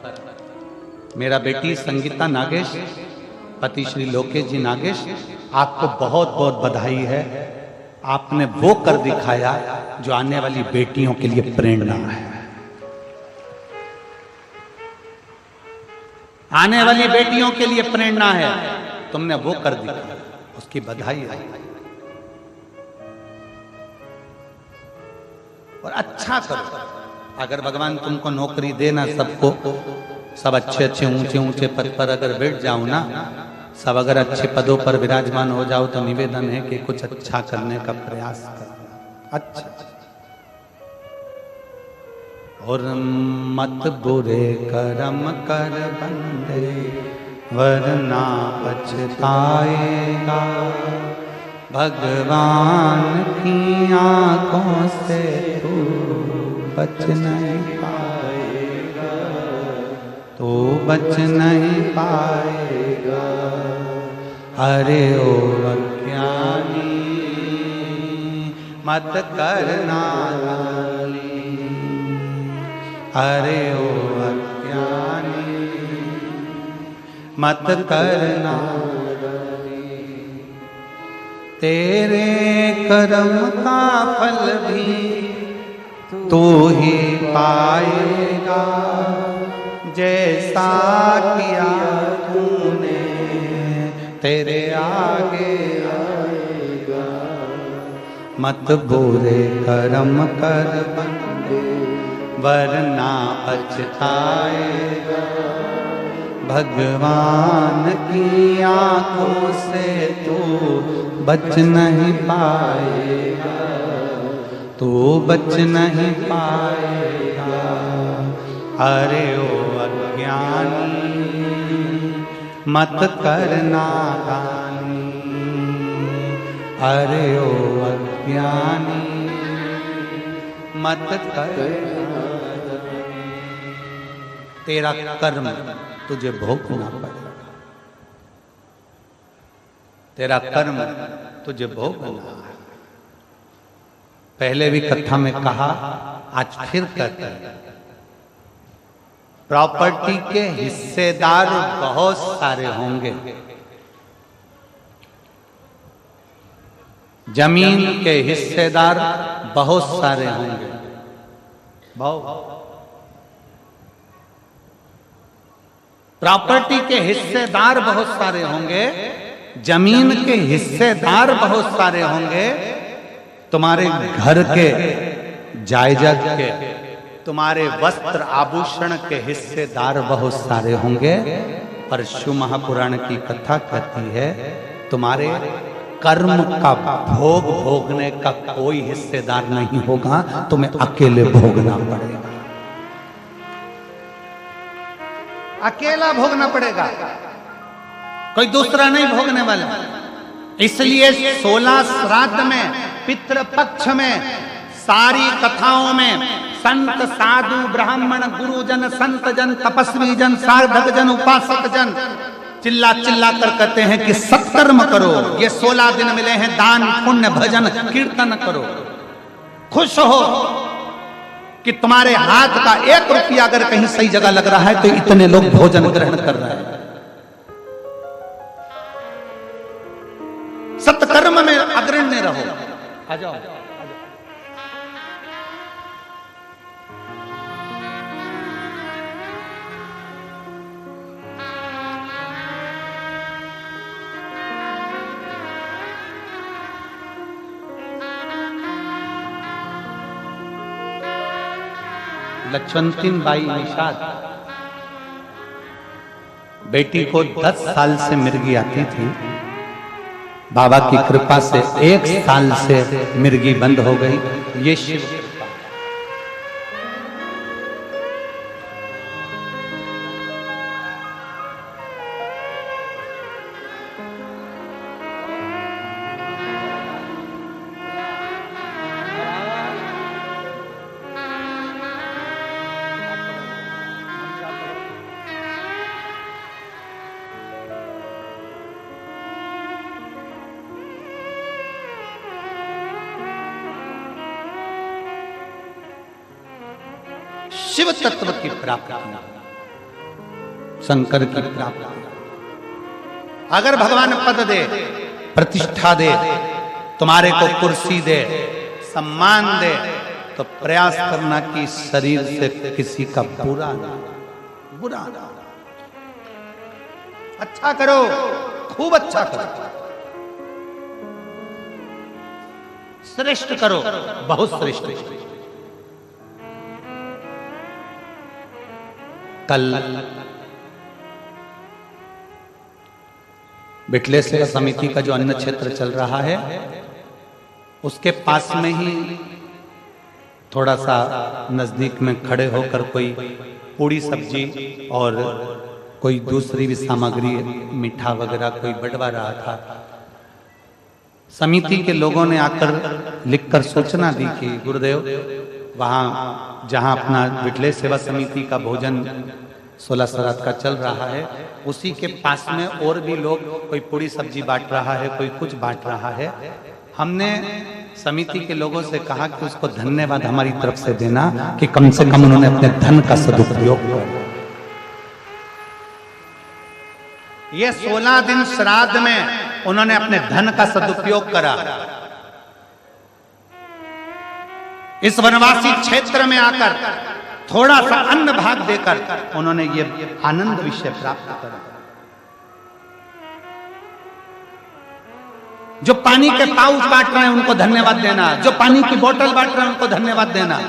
S1: मेरा बेटी संगीता नागेश, पति श्री लोकेश जी नागेश, आपको बहुत बहुत बधाई है। आपने वो कर दिखाया जो आने वाली बेटियों के लिए प्रेरणा है। आने वाली बेटियों के लिए प्रेरणा है। तुमने वो कर दिखाया, उसकी बधाई है। और अच्छा करो, अगर भगवान तुमको नौकरी देना सबको, सब अच्छे अच्छे ऊंचे ऊंचे पद पर अगर बैठ जाओ ना, सब अगर अच्छे पदों पर विराजमान हो जाओ, तो निवेदन है कि कुछ अच्छा करने का प्रयास करना। अच्छा, और मत बुरे कर्म कर बंदे, वरना पछताएगा। भगवान की आंखों से तू बच नहीं पाएगा, तू बच नहीं पाएगा। अरे ओ अज्ञानी मत करना गाली, अरे ओ अज्ञानी मत करना गाली। तेरे कर्म का फल भी तू ही पाएगा, जैसा किया तूने तेरे आगे आएगा। मत बुरे कर्म कर बंदे, वरना पछताएगा। भगवान की आंखों से तू बच नहीं पाएगा, तू बच नहीं पाएगा। अरे ओ अज्ञानी मत करना गानी, अरे ओ अज्ञानी मत करना गानी। तेरा कर्म तुझे भोगना पड़ेगा, तेरा कर्म तुझे भोगना है। पहले भी कथा में कहा, आज फिर कहते हैं, प्रॉपर्टी के हिस्सेदार बहुत सारे होंगे, जमीन के हिस्सेदार बहुत सारे होंगे। प्रॉपर्टी के हिस्सेदार बहुत सारे होंगे, जमीन के हिस्सेदार बहुत सारे होंगे, तुम्हारे घर के जायदाद के, तुम्हारे वस्त्र आभूषण के हिस्सेदार बहुत सारे होंगे। पर शिव महापुराण की कथा कहती है, तुम्हारे कर्म का भोग भोगने का कोई हिस्सेदार नहीं होगा, तुम्हें अकेले भोगना पड़ेगा, अकेला भोगना पड़ेगा, कोई दूसरा नहीं भोगने वाला। इसलिए 16 श्राद्ध में, पितृपक्ष में, सारी कथाओं में संत साधु ब्राह्मण गुरुजन संत जन तपस्वी जन साधक जन उपासक जन चिल्ला चिल्ला कर कहते हैं कि सत्कर्म करो। ये 16 दिन मिले हैं, दान पुण्य भजन कीर्तन करो। खुश हो कि तुम्हारे हाथ का 1 रुपया अगर कहीं सही जगह लग रहा है तो इतने लोग भोजन ग्रहण कर रहे हैं। सत्कर्म में अग्रण्य रहो। आ जाओ। लक्ष्मणती बाई निषाद बेटी को 10 साल से मिर्गी आती थी, बाबा की कृपा से 1 साल से मिर्गी बंद हो गई। ये शिव कृपा। शिव तत्व की प्राप्ति, शंकर की प्राप्ति। अगर भगवान पद दे, प्रतिष्ठा दे, तुम्हारे को कुर्सी दे, सम्मान दे, तो प्रयास करना कि शरीर से किसी का बुरा ना, बुरा ना। अच्छा करो, खूब अच्छा करो, श्रेष्ठ करो, बहुत श्रेष्ठ। कल बिटले सेवा समिति का जो अन्न क्षेत्र चल रहा है उसके पास में ही थोड़ा सा नजदीक में खड़े होकर कोई पूड़ी सब्जी और कोई दूसरी भी सामग्री मीठा वगैरह कोई बंटवा रहा था। समिति के लोगों ने आकर लिखकर सूचना दी कि गुरुदेव वहां जहां अपना बिटले सेवा समिति का भोजन 16 श्राद्ध का चल रहा है उसी के पास में और भी लोग कोई पूड़ी सब्जी बांट रहा है, कोई कुछ बांट रहा है। हमने समिति के लोगों से कहा कि उसको धन्यवाद हमारी तरफ से देना कि कम से कम उन्होंने अपने धन का सदुपयोग किया। ये 16 दिन श्राद्ध में उन्होंने अपने धन का सदुपयोग करा। इस वनवासी क्षेत्र में आकर थोड़ा सा अन्न भाग देकर उन्होंने ये आनंद विषय प्राप्त करा। जो पानी के पाउच बांट रहे हैं उनको धन्यवाद देना, जो पानी की बोतल बांट रहे हैं उनको धन्यवाद देना,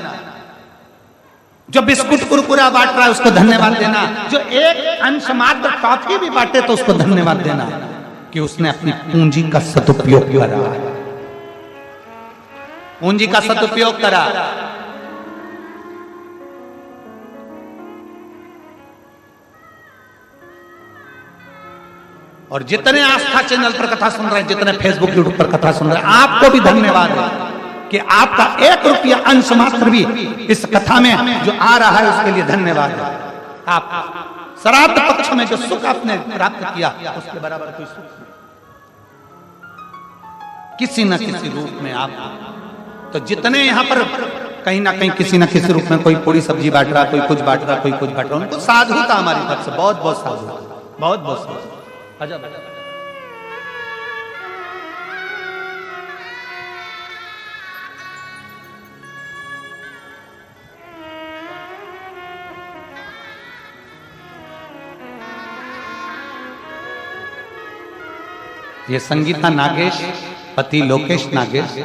S1: जो बिस्कुट कुरकुरा बांट रहा है उसको धन्यवाद देना, जो एक अंश मात्र टॉफी भी बांटे तो उसको धन्यवाद देना कि उसने अपनी पूंजी का सदुपयोग करा, पूंजी का सदुपयोग करा। और जितने आस्था चैनल पर कथा सुन रहे हैं, जितने फेसबुक यूट्यूब पर कथा सुन रहे हैं, आपको भी धन्यवाद है कि आपका 1 रुपया अंश मात्र भी इस कथा में जो आ रहा है उसके लिए धन्यवाद है। आप श्राद्ध पक्ष में जो सुख आपने प्राप्त किया उसके बराबर कोई सुख नहीं, किसी न किसी रूप में आप। तो जितने यहाँ पर कहीं ना कहीं किसी न किसी रूप में कोई पूरी सब्जी बांट रहा, कोई कुछ बांट रहा, कोई कुछ बांट रहा, उनको साधुता हमारी तरफ से बहुत बहुत साधुता, बहुत बहुत साधुता। ये संगीता नागेश, पति लोकेश नागेश,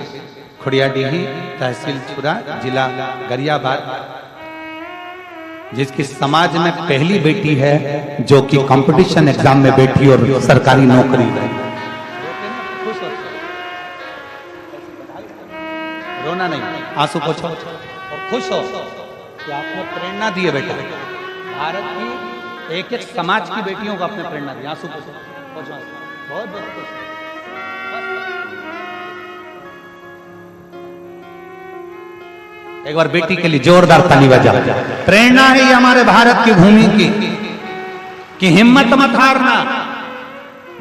S1: खुड़ियाडीही, तहसील छुरा, जिला गरियाबाद, जिसकी समाज में पहली बेटी है जो कि कंपटीशन एग्जाम में बैठी और सरकारी नौकरी है। रोना नहीं, आंसू पोछो और खुश हो कि आपने प्रेरणा दी है बेटा। भारत की एक एक समाज की बेटियों को आपने प्रेरणा दी। आंसू पोछो, बहुत बहुत खुश। एक बार बेटी के लिए जोरदार ताली बजा। प्रेरणा है ये हमारे भारत की भूमि की कि हिम्मत मत हारना।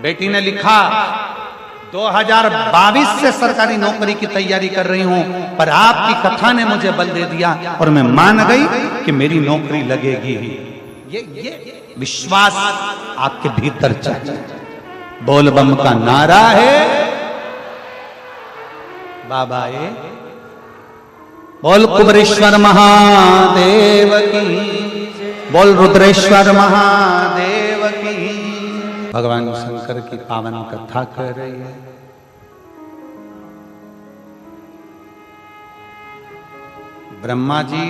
S1: बेटी ने लिखा 2022 से सरकारी नौकरी की तैयारी कर रही हूं, पर आपकी कथा ने मुझे बल दे दिया और मैं मान गई कि मेरी नौकरी लगेगी ही। ये विश्वास आपके भीतर चाहिए। बोल बम का नारा है बाबा ये, बोल कुबरेश्वर महादेव की, बोल रुद्रेश्वर महादेव की। भगवान शंकर की पावन कथा कर रही है। ब्रह्मा जी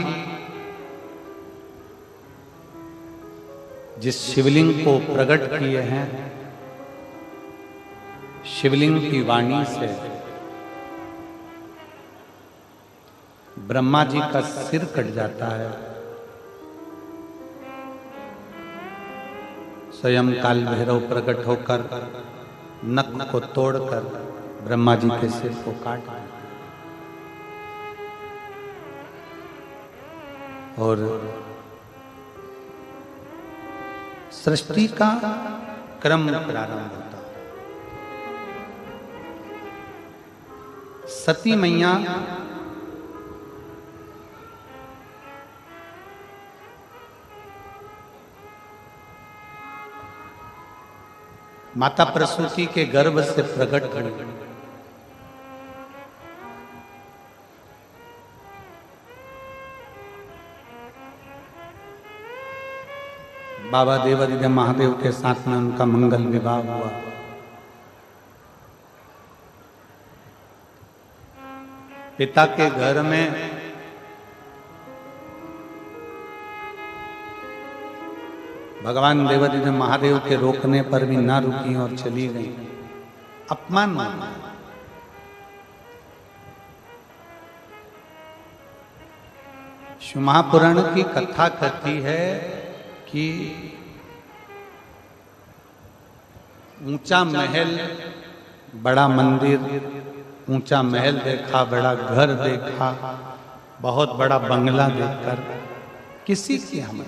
S1: जिस शिवलिंग को प्रकट किए हैं, शिवलिंग की वाणी से ब्रह्मा जी का सिर कट जाता है। स्वयं काल भैरव प्रकट होकर नख को तोड़कर ब्रह्मा जी के सिर को काट और सृष्टि का क्रम प्रारंभ होता। सती मैया माता प्रसूति के गर्भ से प्रकट हुई। बाबा देवादिदेव महादेव के साथ में उनका मंगल विवाह हुआ। पिता के घर में भगवान देवरी ने महादेव के रोकने पर भी ना रुकी और चली गई। अपमान माना। शिव महापुराण की कथा कहती है कि ऊंचा महल, बड़ा मंदिर, ऊंचा महल देखा, बड़ा घर देखा, बहुत बड़ा बंगला देखकर किसी की हम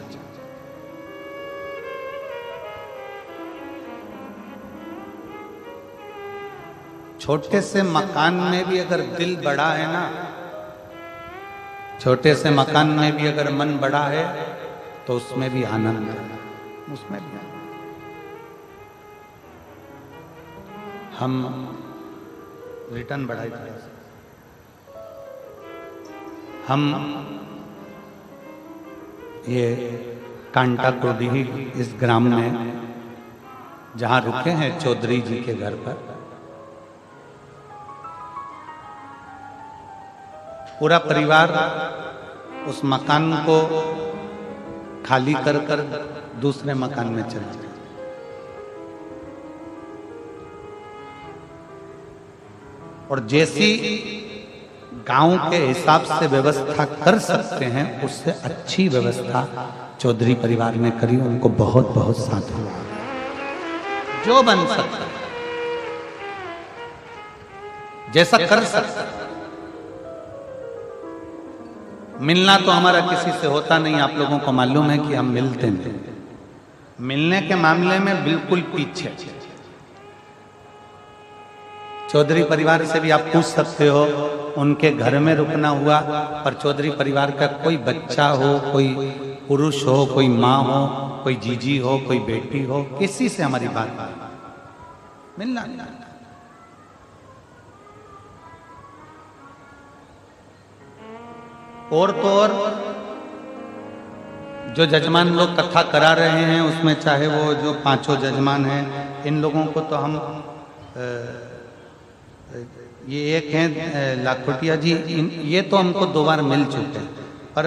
S1: छोटे से मकान में भी अगर दिल बड़ा है ना, छोटे से मकान में भी अगर मन बड़ा है तो उसमें भी आनंद है, उसमें भी आनंद। हम रिटर्न बढ़ाई थोड़ा सा। हम ये कांटा कोडीही इस ग्राम में जहां रुके हैं चौधरी जी के घर पर, पूरा परिवार उस मकान को खाली कर कर दूसरे मकान में चला गया। और जैसी गांव के हिसाब से व्यवस्था कर सकते हैं उससे अच्छी व्यवस्था चौधरी परिवार ने करी। उनको बहुत बहुत साधु जो बन सकता है, जैसा कर सकता है। मिलना तो हमारा किसी से होता नहीं, आप लोगों को मालूम है कि हम मिलते नहीं। मिलने के मामले में बिल्कुल पीछे। चौधरी परिवार से भी आप पूछ सकते हो, उनके घर में रुकना हुआ और चौधरी परिवार का कोई बच्चा हो, कोई पुरुष हो, कोई माँ हो, कोई जीजी हो, कोई बेटी हो, किसी से हमारी बात मिलना। और तो और जो जजमान लोग कथा करा रहे हैं उसमें चाहे वो जो पांचों जजमान हैं, इन लोगों को तो हम ये एक हैं लाखोटिया जी, ये तो हमको 2 बार मिल चुके हैं। पर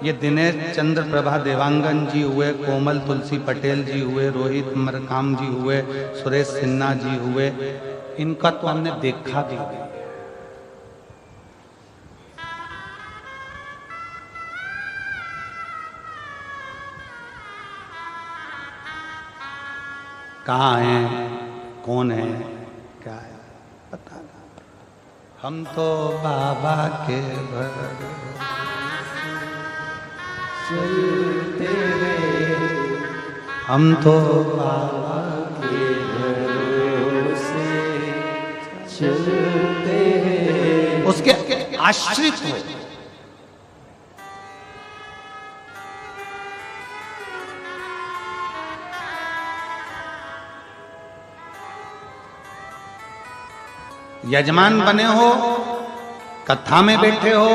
S1: ये दिनेश चंद्र प्रभा देवांगन जी हुए, कोमल तुलसी पटेल जी हुए, रोहित मरकाम जी हुए, सुरेश सिन्हा जी हुए, इनका तो हमने देखा भी। कहाँ हैं, कौन है, क्या है पता नहीं। हम तो बाबा के चलते हैं, हम तो बाबा के भरोसे चलते हैं, उसके आश्रित हो। यजमान बने हो, कथा में बैठे हो,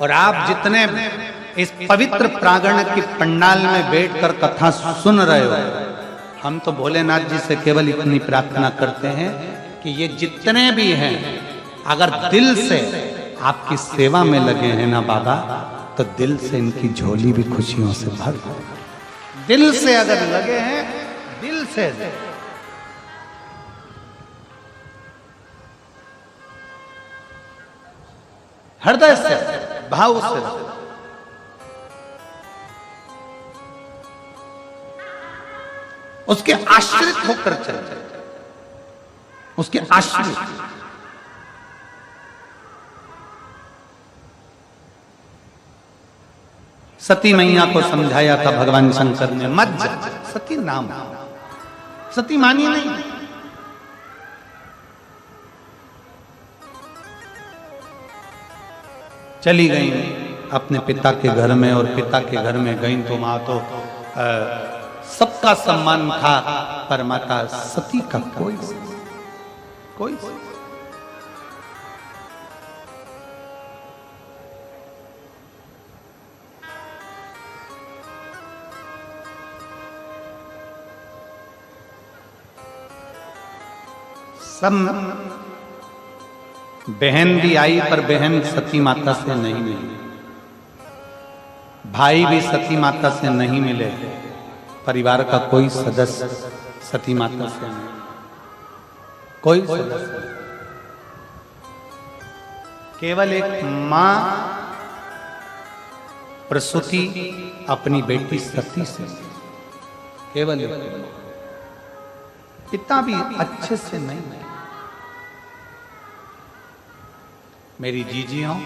S1: और आप जितने इस पवित्र प्रांगण की पंडाल में बैठकर कथा सुन रहे हो, हम तो भोलेनाथ जी से केवल इतनी प्रार्थना करते हैं कि ये जितने भी हैं अगर दिल से आपकी सेवा में लगे हैं ना बाबा, तो दिल से इनकी झोली भी खुशियों से भर। दिल से अगर लगे हैं, दिल से, हृदय से, भाव से, उसके आश्रित होकर चलते, उसके आश्रित। सती मैया को समझाया था भगवान शंकर ने, मत जा, सती नाम, सती मानी नहीं। चली गई अपने पिता के घर में, और पिता के घर में गई तो माँ तो सबका सम्मान था, पर माता सती का कोई सब बहन भी आई, पर बहन सती माता से नहीं मिली, भाई भी सती माता से नहीं मिले, परिवार का कोई सदस्य सती माता से नहीं, कोई सदस्य नहीं। केवल एक मां प्रसूति अपनी बेटी सती से, केवल पिता भी अच्छे से नहीं। मेरी जीजियों,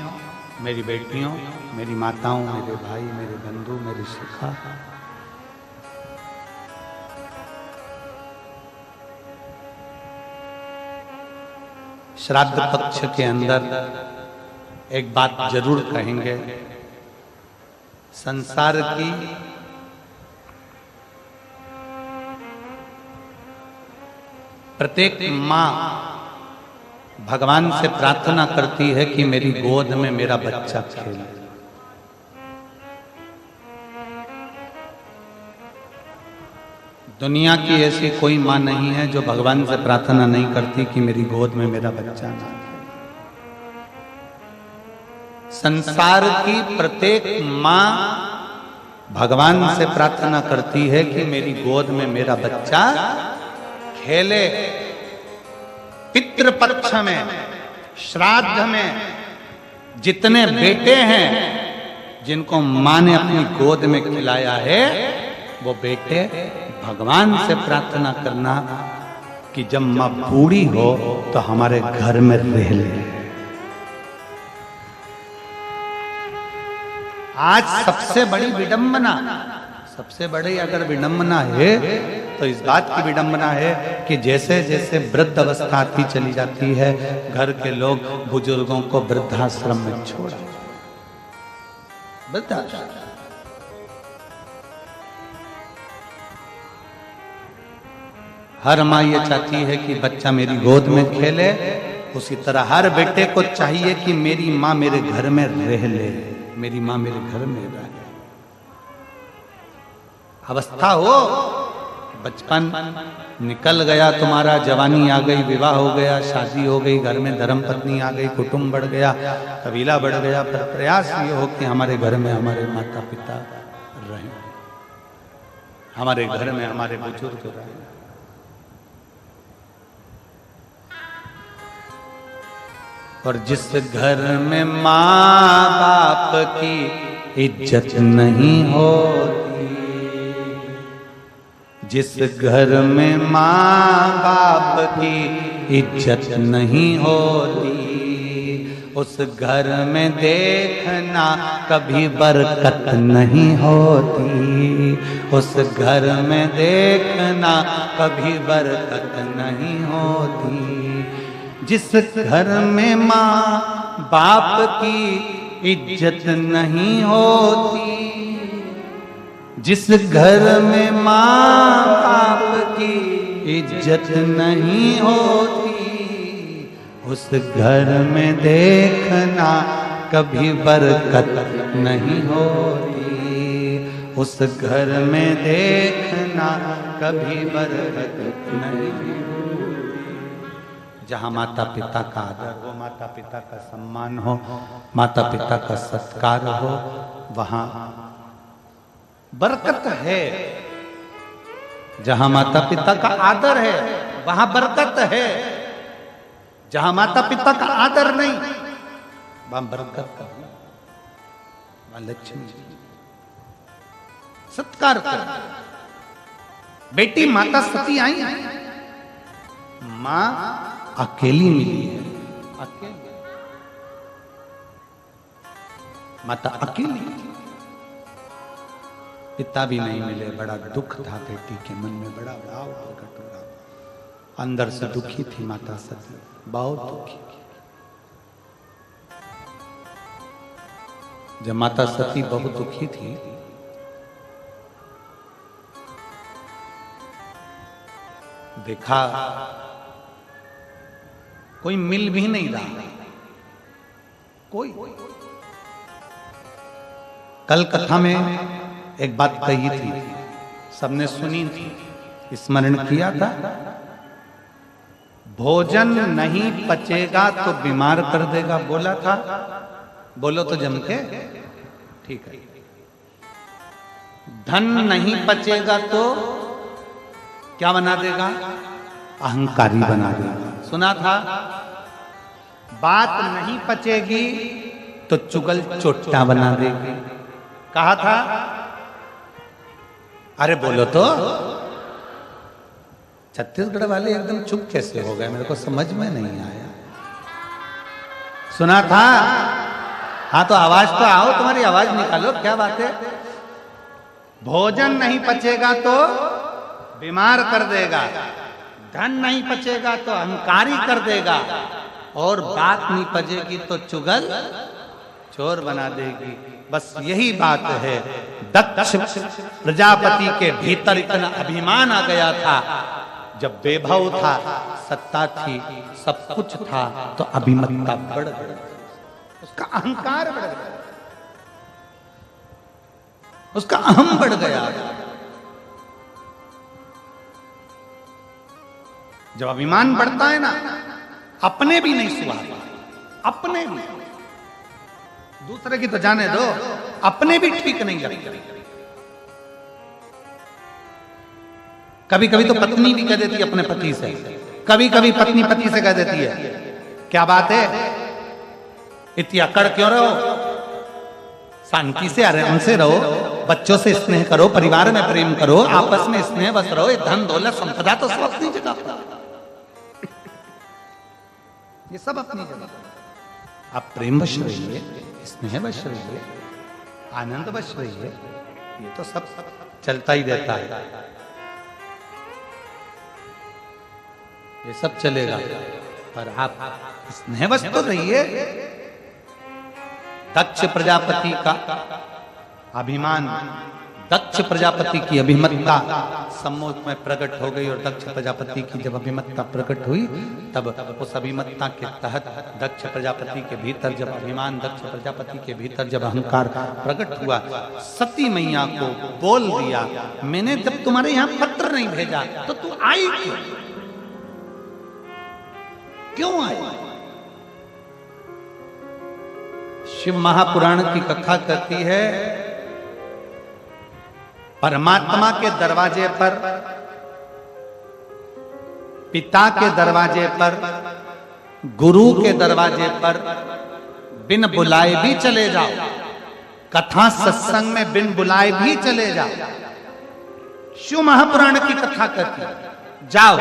S1: मेरी बेटियों, मेरी माताओं, मेरे भाई, मेरे बंधु, मेरी शिखा, श्राद्ध पक्ष के अंदर एक बात जरूर कहेंगे। संसार की प्रत्येक मां भगवान से प्रार्थना करती है कि मेरी गोद में मेरा बच्चा खेले। दुनिया की ऐसी कोई मां नहीं है जो भगवान से प्रार्थना नहीं करती कि मेरी गोद में मेरा बच्चा ना खेले। संसार की प्रत्येक मां भगवान से प्रार्थना करती है कि मेरी गोद में मेरा बच्चा खेले। पितृपक्ष में, श्राद्ध में जितने बेटे हैं जिनको मां ने अपनी गोद में खिलाया है, वो बेटे भगवान से प्रार्थना करना कि जब मां बूढ़ी हो तो हमारे घर में रह ले। आज सबसे बड़ी विडंबना, सबसे बड़ी अगर विडंबना है तो इस बात की विडंबना है कि जैसे जैसे वृद्ध अवस्था आती चली जाती है, घर के लोग बुजुर्गों को वृद्धाश्रम में छोड़ा। वृद्धाश्रम, हर माँ ये चाहती है कि बच्चा मेरी गोद में खेले, उसी तरह हर बेटे को चाहिए कि मेरी माँ मेरे घर में रह ले, मेरी माँ मेरे घर में रहे। अवस्था हो, बचपन निकल गया तुम्हारा, जवानी आ गई, विवाह हो गया, शादी हो गई, घर में धर्म पत्नी आ गई, कुटुंब बढ़ गया, कबीला बढ़ गया, पर प्रयास ये हो कि हमारे घर में हमारे माता पिता रहें, हमारे घर में हमारे बुजुर्ग रहें। और जिस घर में माँ बाप की इज्जत नहीं होती, जिस घर में माँ बाप की इज्जत नहीं होती, उस घर में देखना कभी बरकत नहीं होती, उस घर में देखना कभी बरकत नहीं होती। जिस घर में माँ बाप की इज्जत नहीं होती, जिस घर में माँ बाप की इज्जत नहीं होती, उस घर में देखना कभी बरकत नहीं होती, उस घर में देखना कभी बरकत नहीं होती। जहाँ माता पिता का आदर हो, माता पिता का सम्मान हो, माता पिता का सत्कार हो, वहाँ बरकत है। जहाँ माता पिता का आदर है वहाँ बरकत है, जहाँ माता पिता का आदर नहीं वहाँ बरकत का, वहाँ लक्ष्मी सत्कार कर। बेटी माता सती आई, माँ अकेली मिली है, अकेली माता अकेली, पिता भी नहीं मिले। बड़ा दुख था बेटी के मन में, बड़ा भाव प्रकट हो रहा, अंदर से दुखी थी माता सती, बहुत दुखी। जब माता सती बहुत दुखी थी, देखा कोई मिल भी नहीं रहा, कोई। कल कथा में एक बात कही थी, सबने सुनी थी, स्मरण किया था। भोजन नहीं पचेगा तो बीमार कर देगा, बोला था। बोलो तो जम के, ठीक है। धन नहीं पचेगा तो क्या बना देगा? अहंकारी बना देगा। सुना था, बात नहीं पचेगी तो चुगल चोट्टा बना देगी। कहा था? अरे बोलो तो। छत्तीसगढ़ वाले एकदम चुप कैसे हो गए, मेरे को समझ में नहीं आया। सुना था? हाँ तो आवाज तो आओ, तुम्हारी आवाज निकालो, क्या बात है? भोजन नहीं पचेगा तो बीमार कर देगा, धन नहीं पचेगा तो अहंकारी कर देगा, और बात नहीं पचेगी तो चुगल चोर बना देगी। बस यही बात है। दक्ष प्रजापति के भीतर इतना अभिमान आ गया था, जब वैभव था, सत्ता थी, सब कुछ था, तो अभिमतता बढ़ गई, उसका अहंकार बढ़ गया, उसका अहम बढ़ गया। जब अभिमान बढ़ता है ना, अपने भी नहीं सुहाता, अपने भी, दूसरे की तो जाने दो, अपने भी ठीक नहीं लगते। कभी कभी तो पत्नी भी कह देती है अपने पति से, कभी कभी पत्नी पति से कह देती है, क्या बात है, इतनी अकड़ क्यों रहो, शांति से आराम से रहो, बच्चों से स्नेह करो, परिवार में प्रेम करो, आपस में स्नेह बस रहो, ये धन दौलत संपदा तो सब अपनी जगह पर, ये सब अपनी जगह। आप प्रेम वश रहिए, स्नेह वश रहिए, आनंद वश रहिए, ये तो सब चलता ही रहता है, ये सब चलेगा, पर आप स्नेहवश तो रहिए। दक्ष प्रजापति का अभिमान, दक्ष प्रजापति की अभिमतता सम्मुख में प्रकट हो गई, और दक्ष प्रजापति की जब अभिमतता प्रकट हुई, तब उस अभिमतता के तहत दक्ष प्रजापति के भीतर जब अभिमान, दक्ष प्रजापति के भीतर जब अहंकार प्रकट हुआ, सती मैया को बोल दिया, मैंने जब तुम्हारे यहां पत्र नहीं भेजा तो तू आई क्यों आई? शिव महापुराण की कथा कहती है, परमात्मा के दरवाजे पर, पिता के दरवाजे पर, गुरु के दरवाजे पर बिन बुलाए भी चले जाओ, कथा सत्संग में बिन बुलाए भी चले जाओ। शिव महापुराण की कथा कहती है, जाओ